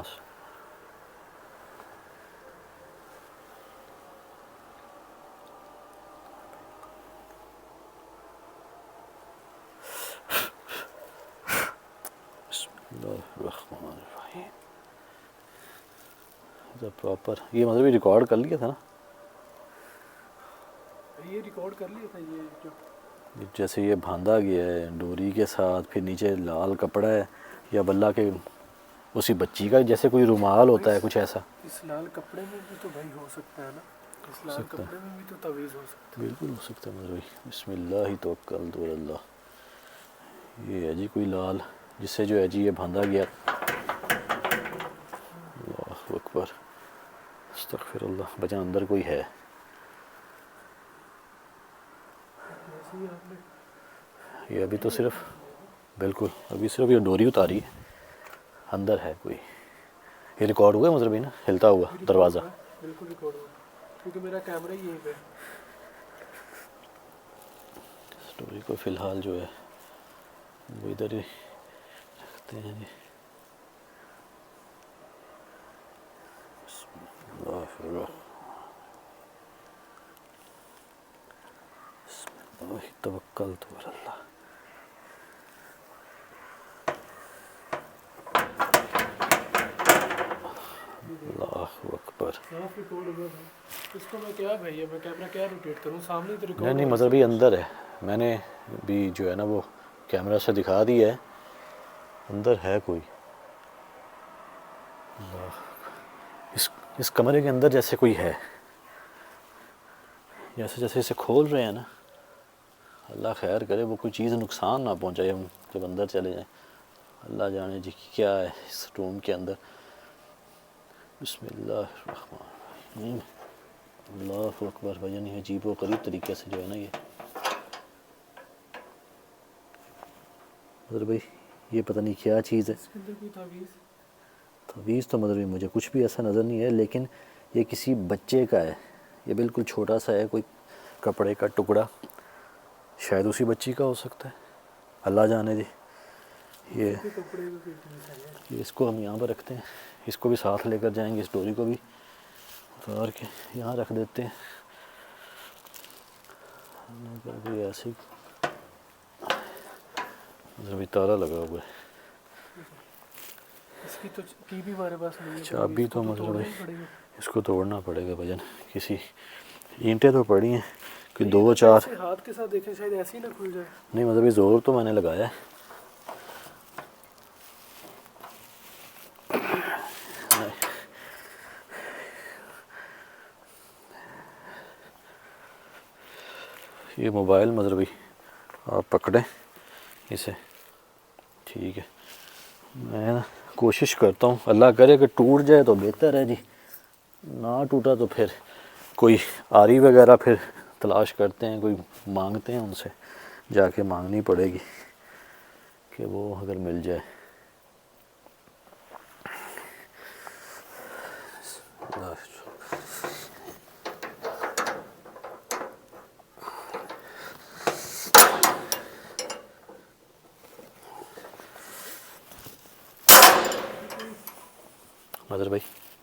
بسم اللہ الرحمن الرحیم. پراپر یہ مطلب ریکارڈ کر لیا تھا نا، یہ ریکارڈ کر لیا تھا. یہ جو جیسے یہ باندھا گیا ہے ڈوری کے ساتھ، پھر نیچے لال کپڑا ہے یا بلہ کے اسی بچی کا جیسے کوئی رومال ہوتا ہے کچھ ایسا. اس لال کپڑے میں بھی تو بھائی ہو سکتا ہے نا، اس لال سکتا ہے. کپڑے میں بھی تو تعویذ ہو سکتا بالکل ہو سکتا ہے مطلب. بسم اللہ توکلت علی اللہ. یہ ہے جی کوئی لال جس سے جو ہے جی یہ باندھا گیا. اللہ اکبر. استغفر اللہ. بچہ اندر کوئی ہے. ہے. جیسے ہی آپ نے یہ ابھی تو صرف بالکل ابھی صرف یہ ڈوری اتاری ہے, اندر ہے کوئی. یہ ریکارڈ ہوا ہے مطلب نا ہلتا ہوا دروازہ؟ بالکل ریکارڈ ہوا کیونکہ میرا کیمرہ ہی یہیں پہ. اسٹوری کو فی الحال جو ہے وہ ادھر ہی رکھتے ہیں جی. بسم اللہ توکلت علی اللہ. اللہ اکبر. صاف ریکارڈ ہوا بھائی. اس کو میں کیا بھائی میں کیمرہ کیا روٹیٹ کروں, سامنے تو ریکارڈ. نہیں مطلب یہ اندر ہے, میں نے بھی جو ہے نا وہ کیمرہ سے دکھا دیا ہے, اندر ہے کوئی. اللہ, اس کمرے کے اندر جیسے کوئی ہے, جیسے جیسے اسے کھول رہے ہیں نا, اللہ خیر کرے وہ کوئی چیز نقصان نہ پہنچائے ہم جب اندر چلے جائیں. اللہ جانے جی کیا ہے اس روم کے اندر. بسم اللہ الرحمن الرحیم. اللہ اکبر. بھجن یہ عجیب و غریب طریقے سے جو ہے نا یہ مطلب بھائی یہ پتہ نہیں کیا چیز ہے. اس کے اندر کوئی تعویذ. تعویذ تو مطلب مجھے کچھ بھی ایسا نظر نہیں ہے, لیکن یہ کسی بچے کا ہے. یہ بالکل چھوٹا سا ہے, کوئی کپڑے کا ٹکڑا, شاید اسی بچی کا ہو سکتا ہے, اللہ جانے جی. یہ کپڑے کا کوئی پیس ہے. یہ اس کو ہم یہاں پر رکھتے ہیں, اس کو بھی ساتھ لے کر جائیں گے, اس ڈوری کو بھی اتار کے یہاں رکھ دیتے ہیں. کوئی ایسی مطلب تالا لگا ہوا ہے. اس کی تو کی بھی ہمارے پاس نہیں ہے. چابی تو مطلب توڑنا ہی پڑے گا. اس کو توڑنا پڑے گا بھجن. کسی اینٹیں تو پڑی ہیں کہ یہ 2-4. ایسے ہاتھ کے ساتھ دیکھیں شاید ایسے ہی نہ کھل جائے. نہیں مطلب یہ زور تو میں نے لگایا ہے. یہ موبائل مطلب آپ پکڑیں اسے, ٹھیک ہے. میں نا کوشش کرتا ہوں, اللہ کرے کہ ٹوٹ جائے تو بہتر ہے جی, نہ ٹوٹا تو پھر کوئی آری وغیرہ پھر تلاش کرتے ہیں, کوئی مانگتے ہیں, ان سے جا کے مانگنی پڑے گی کہ وہ اگر مل جائے.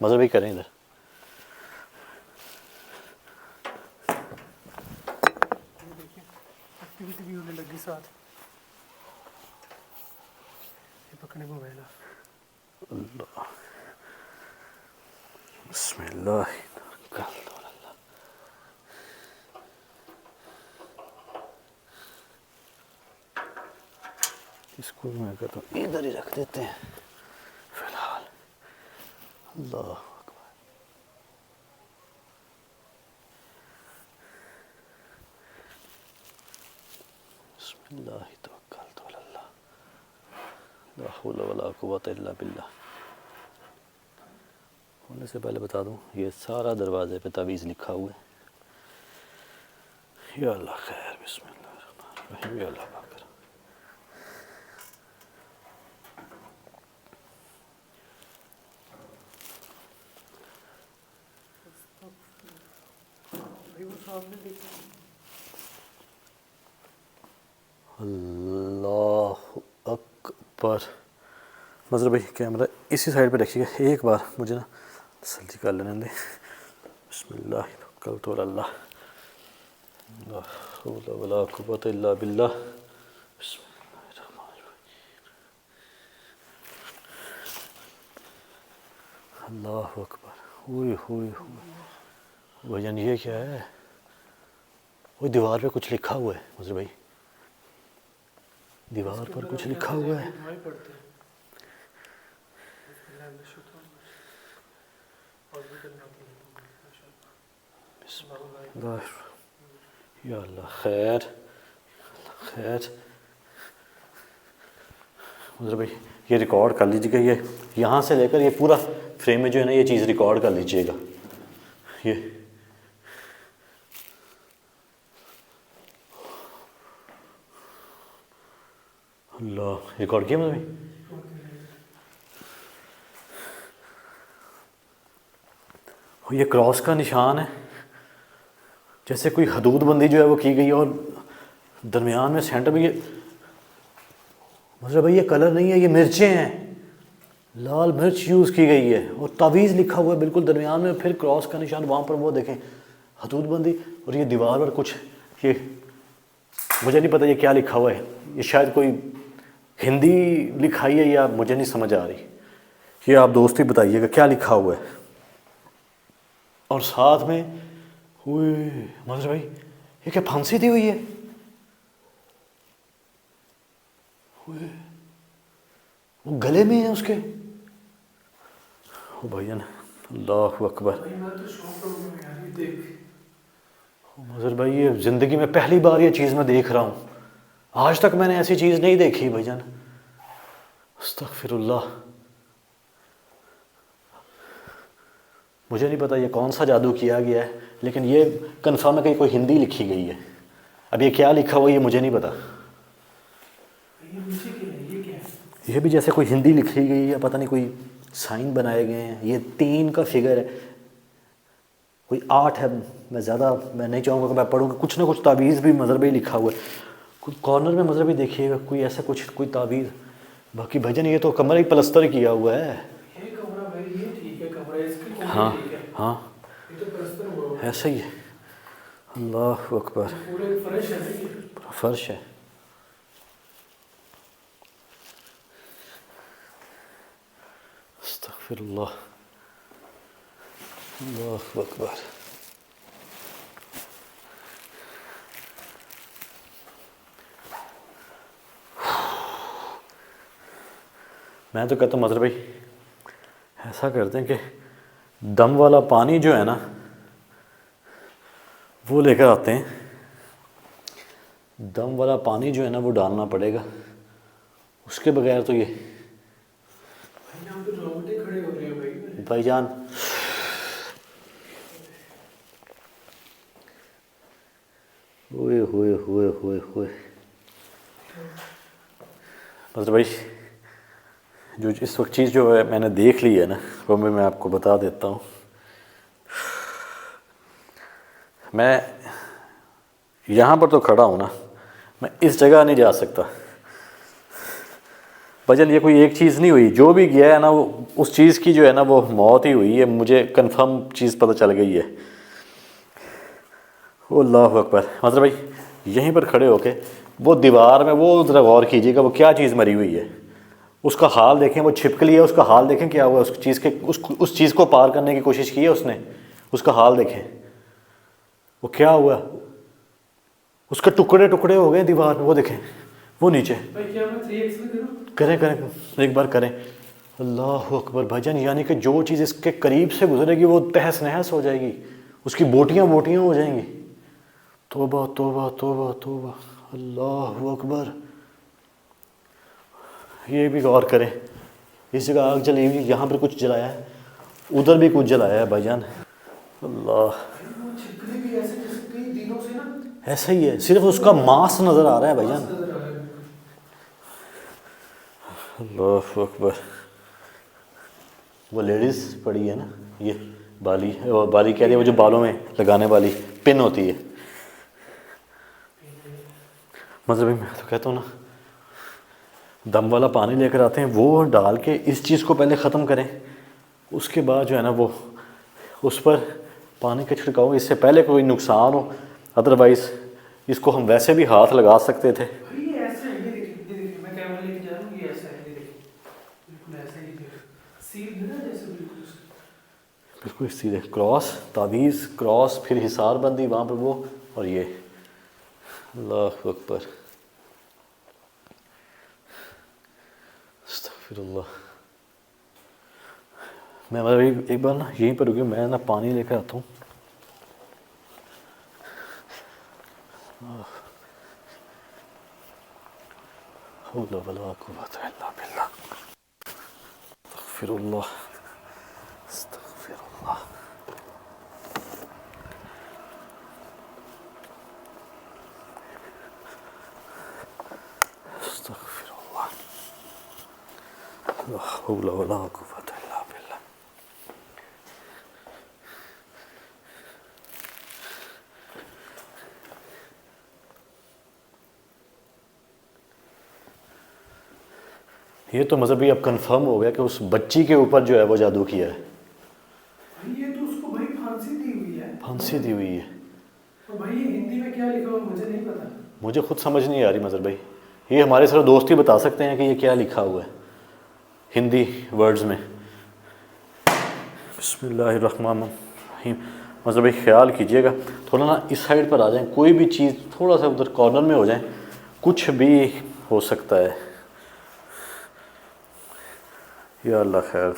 مظہر بھائی کریں ادھر. ایکٹیویٹی بھی ہونے لگی ساتھ. یہ پکڑے موبائل. اللہ بسم اللہ توکلت علی اللہ. اس کو میں کہتا ہوں ادھر ہی رکھ دیتے ہیں فی الحال. اللہ اکبر. بسم اللہ توکلت علی اللہ. لا حول ولا قوۃ الا باللہ. ہونے سے پہلے بتا دوں یہ سارا دروازے پہ تعویذ لکھا ہوا ہے. یا اللہ خیر. بسم اللہ الرحمن الرحیم. یا اللہ پاک. بھائی وہ سامنے دیکھیں. اللہ اکبر. مظہر بھائی کیمرہ اسی سائڈ پہ رکھیے گا, ایک بار مجھے نا تسلی کر لینے دیں. بسم اللہ توکلت علی اللہ. لا حول ولا قوۃ الا باللہ. بسم اللہ الرحمن الرحیم. اللہ اکبر. ہوئے ہوئے ہوئے. بھجن یہ کیا ہے؟ وہ دیوار پہ کچھ لکھا ہوا ہے مظہر بھائی, دیوار پر کچھ لکھا ہوا ہے. دعائیں پڑھتے ہیں. بسم اللہ. یا اللہ خیر. خیر. مظہر بھائی یہ ریکارڈ کر لیجیے گا, یہ یہاں سے لے کر یہ پورا فریم میں جو ہے نا یہ چیز ریکارڈ کر لیجیے گا. یہ اللہ ریکارڈ کیا میں یہ کراس کا نشان ہے، جیسے کوئی حدود بندی جو ہے وہ کی گئی ہے، اور درمیان میں سینٹر میں یہ مطلب بھائی یہ کلر نہیں ہے، یہ مرچیں ہیں، لال مرچ یوز کی گئی ہے، اور تعویذ لکھا ہوا ہے بالکل درمیان میں، پھر کراس کا نشان وہاں پر، وہ دیکھیں حدود بندی، اور یہ دیوار پر کچھ، یہ مجھے نہیں پتہ یہ کیا لکھا ہوا ہے، یہ شاید کوئی ہندی لکھائی ہے یا مجھے نہیں سمجھ آ رہی، یہ آپ دوست ہی بتائیے گا کیا لکھا ہوا ہے۔ اور ساتھ میں ہوئے مظہر بھائی یہ کیا پھانسی دی ہوئی ہے، ہوئے وہ گلے میں ہے اس کے، بھائی جان اللہ اکبر، بھائی میں تو شوق ہو گیا یار، یہ دیکھ مظہر بھائی یہ زندگی میں پہلی بار یہ چیز میں دیکھ رہا ہوں، آج تک میں نے ایسی چیز نہیں دیکھی بھائی جان، استغفر اللہ۔ مجھے نہیں پتا یہ کون سا جادو کیا گیا ہے، لیکن یہ کنفرم ہے کہ کوئی ہندی لکھی گئی ہے، اب یہ کیا لکھا ہوا ہے یہ مجھے نہیں پتا، یہ نیچے کیا ہے، یہ کیا ہے؟ یہ بھی جیسے کوئی ہندی لکھی گئی ہے، پتہ نہیں کوئی سائن بنائے گئے ہیں، یہ 3 کا فگر ہے، کوئی 8 ہے، میں زیادہ میں نہیں چاہوں گا کہ میں پڑھوں کہ کچھ نہ کچھ تعویذ بھی مظہر بھائی لکھا ہوا ہے، کوئی کارنر میں مظہر بھائی دیکھیے گا کوئی ایسا کچھ کوئی تعویذ، باقی بھجن یہ تو کمرہ ہی پلستر کیا ہوا ہے، یہ کمرہ بھائی یہ ٹھیک ہے، کمرہ اس کی کونے ہاں ٹھیک ہے، ہاں یہ تو پلستر ہوا ہوا ہے، ایسا ہی ہے، اللہ اکبر، یہ پورے فرش ہے نا یہ، فرش ہے، استغفر اللہ، اللہ اکبر۔ میں تو کہتا ہوں مظہر بھائی ایسا کرتے ہیں کہ دم والا پانی جو ہے نا وہ لے کر آتے ہیں، دم والا پانی جو ہے نا وہ ڈالنا پڑے گا، اس کے بغیر تو یہ بھائی یہاں پہ رونگٹے کھڑے ہو رہے ہیں بھائی میرے، بھائی جان ہوئے ہوئے ہوئے ہوئے ہوئے مظہر بھائی جو اس وقت چیز جو ہے میں نے دیکھ لی ہے نا وہ میں آپ کو بتا دیتا ہوں، میں یہاں پر تو کھڑا ہوں نا، میں اس جگہ نہیں جا سکتا، بھجن یہ کوئی ایک چیز نہیں ہوئی، جو بھی گیا ہے نا وہ اس چیز کی جو ہے نا وہ موت ہی ہوئی ہے، مجھے کنفرم چیز پتہ چل گئی ہے، اللہ اکبر۔ مظہر بھائی یہیں پر کھڑے ہو کے وہ دیوار میں وہ ذرا غور کیجیے گا وہ کیا چیز مری ہوئی ہے، اس کا حال دیکھیں، وہ چھپکلی ہے، اس کا حال دیکھیں کیا ہوا ہے، اس چیز کو پار کرنے کی کوشش کی ہے اس نے، اس کا حال دیکھیں وہ کیا ہوا، اس کے ٹکڑے ٹکڑے ہو گئے دیوار میں، وہ دیکھیں وہ نیچے، بھائی کیا میں 3x میں کروں؟ کریں ایک بار کریں، اللہ اکبر بھجن، یعنی کہ جو چیز اس کے قریب سے گزرے گی وہ تہس نہس ہو جائے گی، اس کی بوٹیاں بوٹیاں ہو جائیں گی، توبہ توبہ توبہ توبہ، اللہ اکبر۔ یہ بھی غور کریں، اس جگہ آگ جلی ہوئی، یہاں پر کچھ جلایا ہے، ادھر بھی کچھ جلایا ہے بھائی جان، اللہ بھائی وہ چھپکلی بھی ایسے جیسے کئی دنوں سے نا ایسا ہی ہے، صرف اس کا ماس نظر آ رہا ہے بھائی جان، نظر آ رہا ہے بالکل۔ اللہ اکبر۔ وہ لیڈیز پڑی ہے نا، یہ بالی، وہ بالی کہہ رہی ہے وہ جو بالوں میں لگانے والی پن ہوتی ہے، مطلب میں تو کہتا ہوں نا دم والا پانی لے کر آتے ہیں، وہ ڈال کے اس چیز کو پہلے ختم کریں، اس کے بعد جو ہے نا وہ اس پر پانی کا چھڑکاؤ، اس سے پہلے کوئی نقصان ہو، ادروائز اس کو ہم ویسے بھی ہاتھ لگا سکتے تھے، بھائی یہ ایسا ہے، یہ دیکھیں میں کیمرہ لے کے جا رہا ہوں، یہ ایسا ہے، یہ دیکھیں بالکل ایسا ہی دیکھ سیل ہے نا جیسے بالکل اس کا۔ بالکل سیدھے کراس تعویذ، کراس، پھر حصار بندی وہاں پہ وہ، اور یہ اللہ اکبر، استغفر اللہ۔ میں ایک بار نا یہیں پر رکی، میں نا پانی لے کر آتا ہوں، حول ولا قوة الا باللہ، استغفر اللہ، استغفر اللہ، استغفر اللہ۔ لا حول ولا قوة الا باللہ. یہ تو مذہبی اب کنفرم ہو گیا کہ اس بچی کے اوپر جو ہے وہ جادو کیا ہے. بھائی یہ تو اس کو بھائی پھانسی دی ہوئی ہے. پھانسی دی ہوئی ہے. اور بھائی یہ ہندی میں کیا لکھا ہوا مجھے نہیں پتا. مجھے خود سمجھ نہیں آ رہی مظہر بھائی. یہ ہمارے سارے دوست ہی بتا سکتے ہیں کہ یہ کیا لکھا ہوا ہے ہندی ورڈز میں. بسم اللہ الرحمن الرحیم. مظہر بھائی خیال کیجئے گا تھوڑا نا اس سائڈ پر آ جائیں, کوئی بھی چیز تھوڑا سا ادھر کارنر میں ہو جائیں, کچھ بھی ہو سکتا ہے. یا اللہ خیر.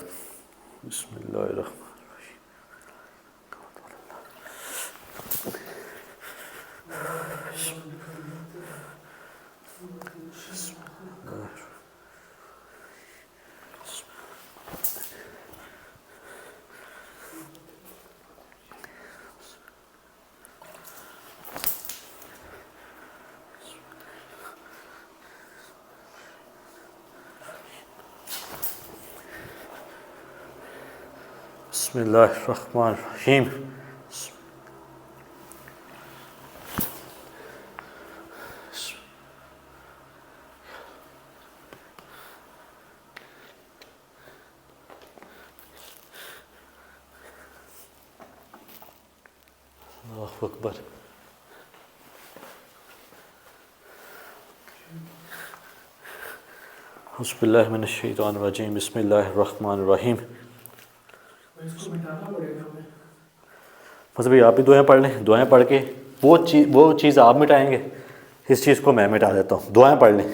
بسم اللہ الرحمن الرحیم. بسم اللہ الرحمن الرحیم. اللہ اکبر. اعوذ باللہ من الشیطان الرجیم. بسم اللہ الرحمن الرحیم. اس کو مٹانا پڑے گا ہمیں. بس بھائی آپ بھی دعائیں پڑھ لیں. دعائیں پڑھ کے وہ چیز آپ مٹائیں گے, اس چیز کو میں مٹا دیتا ہوں. دعائیں پڑھ لیں.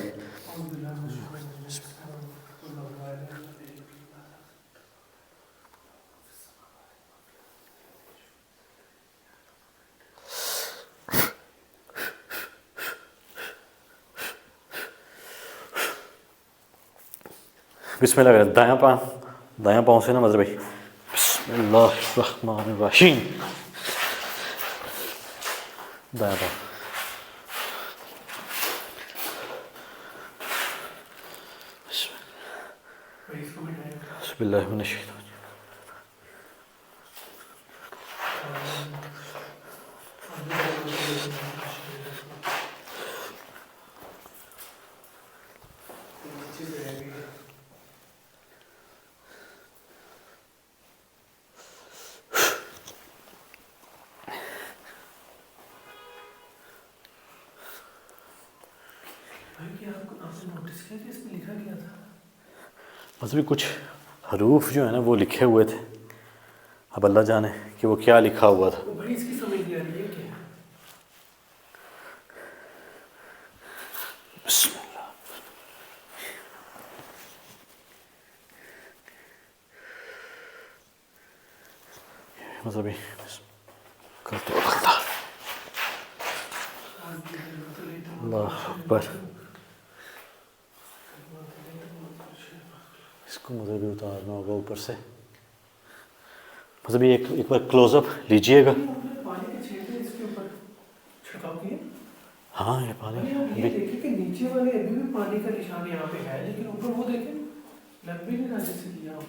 بسم اللہ کریں. دایاں پاؤں سے نا مظہر بھائی. بسم اللہ الرحمن الرحیم. دایاں پاؤں. بھائی اس کو مٹائے گا. بسم اللہ من الشیطان. بس بھی کچھ حروف جو ہے نا وہ لکھے ہوئے تھے, اب اللہ جانے کہ وہ کیا لکھا ہوا تھا. بھائی اس کی سمجھ نہیں آ رہی ہے کیا. بسم اللہ. مطلب کرتے اللہ اکبر. اس کو مجھے بھی اتارنا ہوگا اوپر سے. مطلب ایک بار کلوز اپ لیجئے گا. پانی کے چھینٹے اس کے اوپر چھڑکاؤ کیے. ہاں یہ پانی یہ دیکھیں کہ نیچے والے ابھی بھی پانی کا نشان یہاں پہ ہے, لیکن اوپر وہ دیکھیں لگ بھی نہیں رہا جیسے کیا ہو.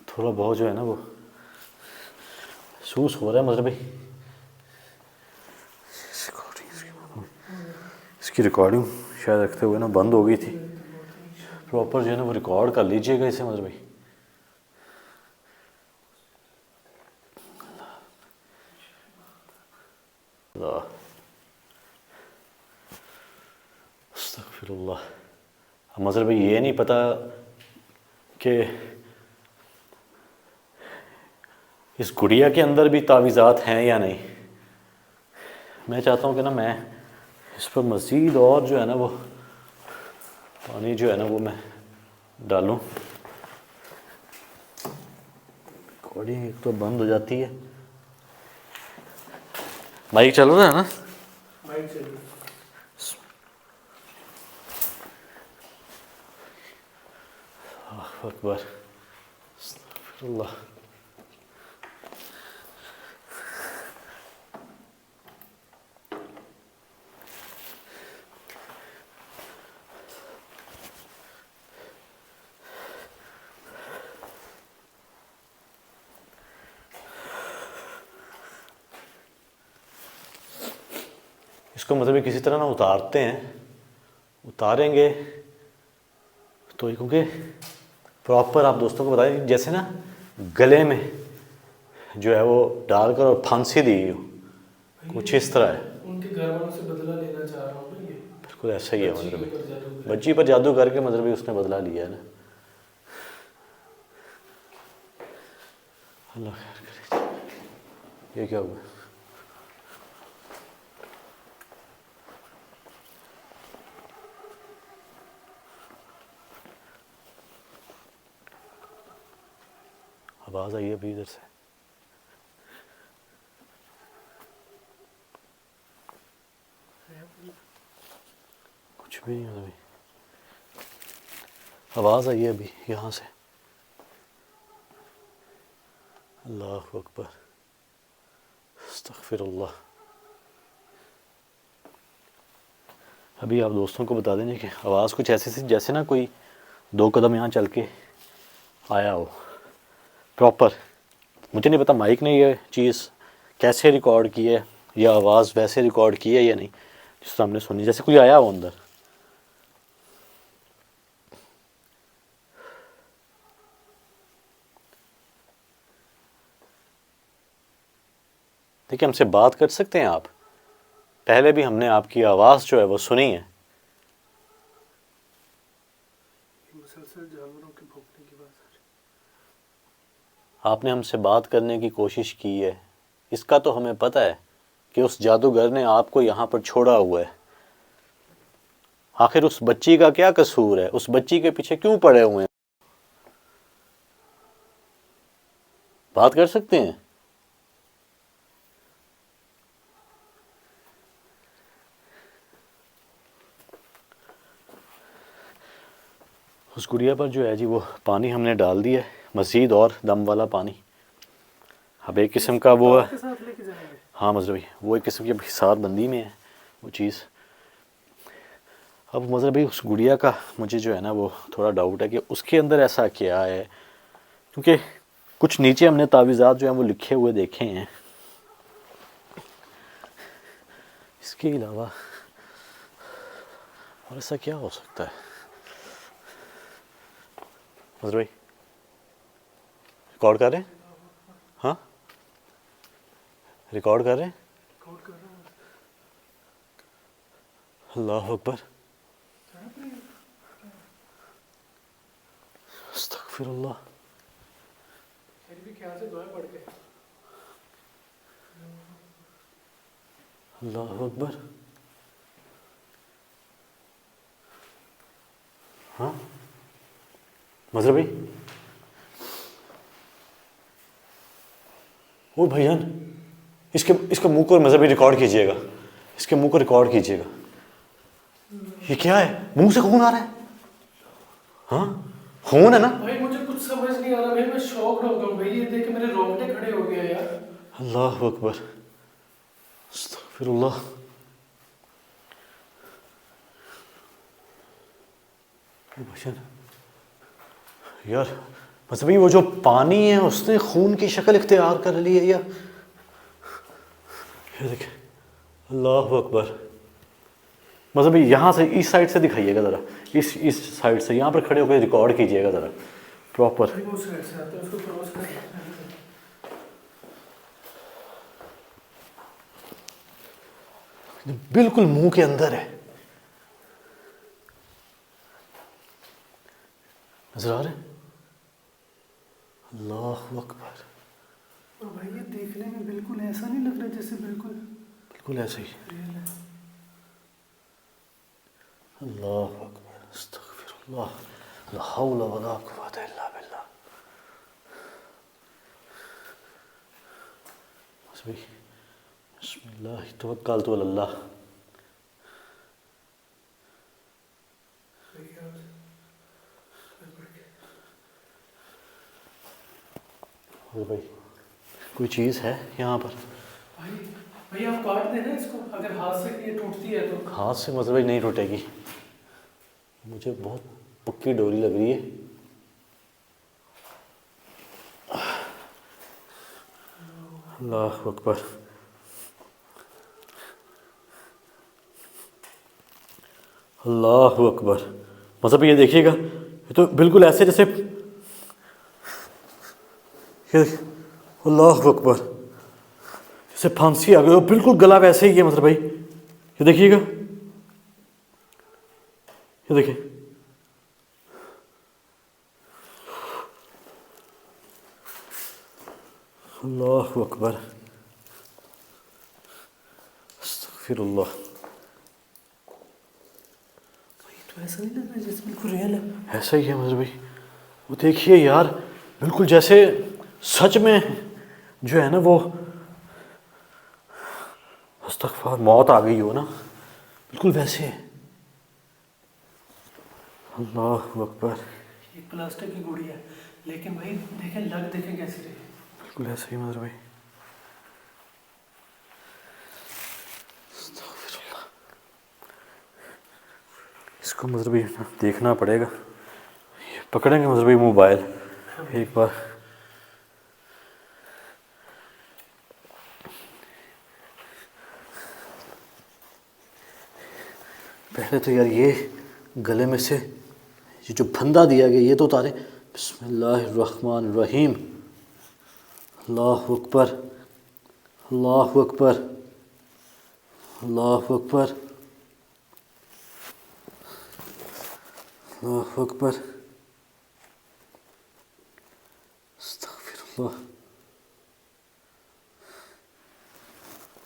تھوڑا بہت جو ہے نا وہ محسوس ہو رہا ہے مطلب بھائی. اس کی ریکارڈنگ شاید رکھتے ہوئے نا بند ہو گئی تھی. پراپر جو ہے نا وہ ریکارڈ کر لیجئے گا اسے مطلب بھائی. استغفر اللہ. مظہر بھائی یہ نہیں پتا کہ اس گڑیا کے اندر بھی تعویذات ہیں یا نہیں. میں چاہتا ہوں کہ نا میں اس پر مزید اور جو ہے نا وہ پانی جو ہے نا وہ میں ڈالوں. ریکارڈنگ ایک تو بند ہو جاتی ہے. مائک چل رہا ہے نا. مائک چلیے. اللہ اکبر. استغفر اللہ. اس کو مطلب کسی طرح نہ اتارتے ہیں، اتاریں گے تو کیونکہ پراپر آپ دوستوں کو بتائیں جیسے نا گلے میں جو ہے وہ ڈال کر اور پھانسی دی ہو، کچھ اس طرح ہے. ان کے گھر والوں سے بدلہ لینا چاہ رہا ہوں نا یہ. بالکل ایسا ہی ہے بچی کے مطلب اوپر جادو کر. بچی پر جادو کر کے مطلب اس نے بدلہ لیا ہے نا. اللہ خیر کرے. یہ کیا ہوا؟ آواز آئی ہے ابھی ادھر سے. کچھ بھی نہیں ابھی آواز آئی ہے ابھی یہاں سے. اللہ اکبر، استغفر اللہ. ابھی آپ دوستوں کو بتا دیں کہ آواز کچھ ایسی تھی جیسے نا کوئی 2 قدم یہاں چل کے آیا ہو پراپر. مجھے نہیں پتا مائک نے یہ چیز کیسے ریکارڈ کی ہے یا آواز ویسے ریکارڈ کی ہے یا نہیں، جس طرح ہم نے سنی جیسے کوئی آیا ہو اندر. دیکھیں ہم سے بات کر سکتے ہیں آپ. پہلے بھی ہم نے آپ کی آواز جو ہے وہ سنی ہے. مسلسل جانوروں کے بھونکنے کی بات ہے. آپ نے ہم سے بات کرنے کی کوشش کی ہے. اس کا تو ہمیں پتہ ہے کہ اس جادوگر نے آپ کو یہاں پر چھوڑا ہوا ہے. آخر اس بچی کا کیا قصور ہے؟ اس بچی کے پیچھے کیوں پڑے ہوئے ہیں؟ بات کر سکتے ہیں. اس گڑیا پر جو ہے جی وہ پانی ہم نے ڈال دیا ہے، مزید اور دم والا پانی. اب ایک قسم کا وہ آپ کے ساتھ لے کے جائیں گے. ہاں مذہبی وہ ایک قسم کی حساب بندی میں ہے وہ چیز. اب مذہبی اس گڑیا کا مجھے جو ہے نا وہ تھوڑا ڈاؤٹ ہے کہ اس کے اندر ایسا کیا ہے، کیونکہ کچھ نیچے ہم نے تعویذات جو ہیں وہ لکھے ہوئے دیکھے ہیں. اس کے علاوہ اور ایسا کیا ہو سکتا ہے؟ مظہر بھائی ریکارڈ کر رہے ہیں؟ ہاں ریکارڈ کر رہے ہیں. ریکارڈ کر رہا ہوں. اللہ اکبر، استغفر اللہ. میری بھی خیال سے دعائیں پڑھ کے. اللہ اکبر. ہاں مظہر بھائی، او بھائی جان اس کے منہ کو مذہبی ریکارڈ کیجئے گا. اس کے منہ کو ریکارڈ کیجئے گا. یہ کیا ہے؟ منہ سے خون آ رہا ہے. ہاں خون ہے نا. بھائی مجھے کچھ سمجھ نہیں آ رہا بھائی. میں شاک ہو گیا ہوں بھائی. یہ دیکھ کے میرے رونگٹے کھڑے ہو گئے یار. اللہ اکبر، استغفر اللہ. یار مذہبی وہ جو پانی ہے اس نے خون کی شکل اختیار کر لی ہے. یا یہ دیکھیں. اللہ اکبر. مذہبی یہاں سے اس سائڈ سے دکھائیے گا ذرا، اس سائڈ سے یہاں پر کھڑے ہو کے ریکارڈ کیجئے گا ذرا پراپر. وہ سائڈ سے آتا ہے اس کو کراس کر. بالکل منہ کے اندر ہے. نظر آ رہے ہیں؟ اللہ اکبر. اور بھائی یہ دیکھنے میں بالکل ایسا نہیں لگ رہا جیسے بالکل ایسے ہی. ریئل ہے. اللہ اکبر، استغفر اللہ، لا حول ولا قوة الا باللہ. بسم اللہ توکلت علی اللہ. بھائی کوئی چیز ہے یہاں پر؟ بھائی آپ کاٹ دینا اس کو. اگر ہاتھ سے یہ ٹوٹتی ہے تو. ہاتھ سے مطلب نہیں ٹوٹے گی. مجھے بہت پکی ڈوری لگ رہی ہے. اللہ اکبر. اللہ اکبر. مطلب یہ دیکھیے گا, یہ تو بالکل ایسے جیسے, اللہ اکبر, جیسے پھانسی آ گئی ہو, بالکل گلا ویسے ہی ہے مطلب بھائی. یہ دیکھیے گا, یہ دیکھیں, اللہ اکبر, استغفر اللہ. تو ایسا نہیں لگ رہا ہے جیسے بالکل ریئل ہے. ایسا ہی ہے مظہر بھائی. وہ دیکھیے یار, بالکل جیسے سچ میں جو ہے نا وہ استغفار موت آ گئی ہو نا, بالکل ویسے. اللہ اکبر, یہ پلاسٹک کی گوڑی ہے, لیکن بھائی دیکھیں لگ دیکھیں کیسی رہی. بالکل ایسا ہی مظہر بھائی. استغفر اللہ. اس کو مظہر بھائی دیکھنا پڑے گا. پکڑیں گے مظہر بھائی موبائل ایک بار. پہلے تو یار یہ گلے میں سے یہ جو پھندا دیا گیا یہ تو اتارے. بسم اللہ الرحمن الرحیم. اللہ اکبر, اللہ اکبر, اللہ اکبر, اللہ اکبر. استغفر اللہ,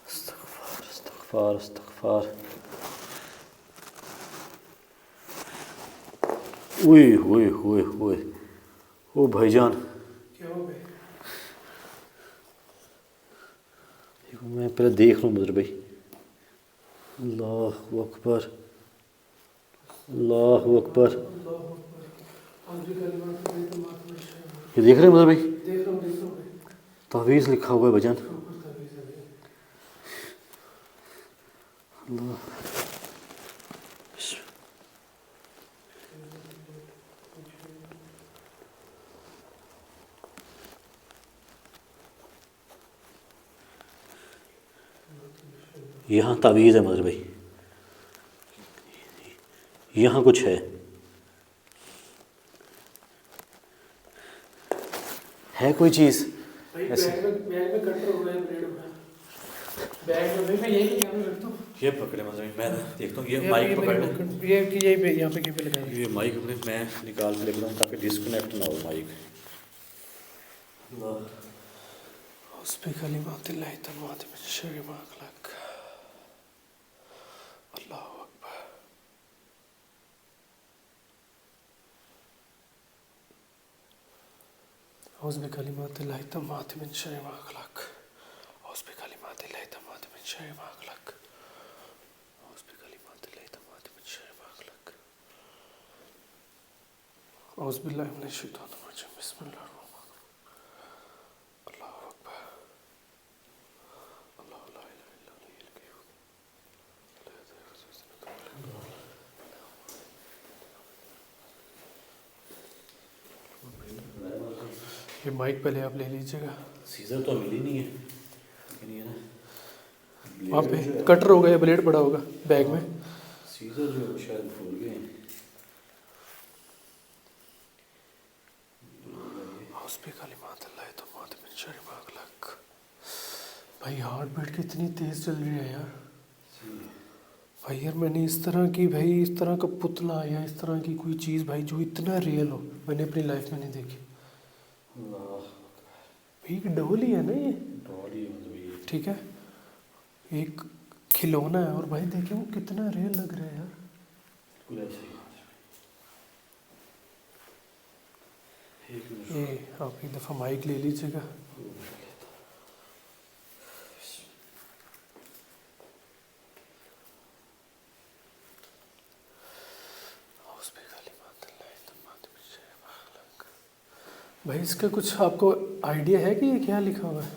استغفار استغفار استغفار. اوئے ہوئے ہوئے ہوئے, او بھائی جان, کیا ہو گئے؟ میں پہلے دیکھ لوں مظہر بھائی. اللہ اکبر, اللہ اکبر. یہ دیکھ رہے ہیں مظہر بھائی, دیکھ رہا ہوں بھائی. تعویذ لکھا ہوا ہے بھجن. اللہ, یہاں تعویذ ہے مظہر بھائی, یہاں کچھ ہے کوئی چیز ایسے. بیگ میں کٹر ہو گیا, بلیڈ ہو گیا بیگ میں. میں یہی کیمرہ رکھتا ہوں. یہ پکڑے مظہر بھائی, میں دیکھتا ہوں. یہ مائک پکڑ لیں, یہ کہ یہی پہ یہاں پہ کہیں پہ لگائیں. یہ مائک اپنے میں نکال کے لے رہا ہوں تاکہ ڈسکنیکٹ نہ ہو مائک. اللہ, حسبی کلمات اللہ تمات من شر ما خلق. اللہ اکبر. حسبی کلمات اللہ تمات من شر ما خلق. حسبی کلمات اللہ تمات من شر ما خلق. حسبی کلمات اللہ تمات من شر ما خلق. اعوذ باللہ من الشیطان الرجیم. بسم اللہ الرحمن الرحیم. اللہ اکبر. اللہ لا الہ الا هو الحی القیوم. یہ مائک پہلے آپ لے لیجیے گا. سیزر تو ملی نہیں ہے, لیکن یہ نا وہاں پہ کٹر ہو گیا, بلیڈ پڑا ہوگا بیگ میں. سیزر جو ہے شاید بھول گئے ہیں. حسبی کلمات اللہ تمات من شر ما خلق. بھائی ہارٹ بیٹ کتنی تیز چل رہی ہے یار. بھائی یار میں نے اس طرح کی, بھائی اس طرح کا پتلا یا اس طرح کی کوئی چیز بھائی جو اتنا ریئل ہو میں نے اپنی لائف میں نہیں دیکھی. بھائی ایک ڈول ہی ہے نا یہ, ٹھیک ہے, ایک کھلونا ہے, اور بھائی دیکھیں وہ کتنا ریئل لگ رہا ہے یار. یہ آپ ایک دفعہ مائک لے لیجیے گا. بھائی اس کا کچھ آپ کو آئیڈیا ہے کہ یہ کیا لکھا ہوا ہے؟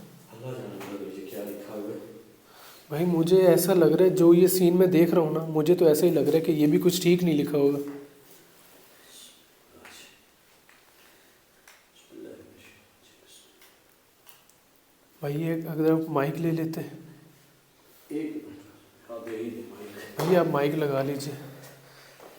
کیا لکھا ہوا ہے بھائی مجھے ایسا لگ رہا ہے, جو یہ سین میں دیکھ رہا ہوں نا, مجھے تو ایسا ہی لگ رہا ہے کہ یہ بھی کچھ ٹھیک نہیں لکھا ہوگا. بھائی یہ اگر آپ مائک لے لیتے ایک بھائی, آپ مائک لگا لیجیے.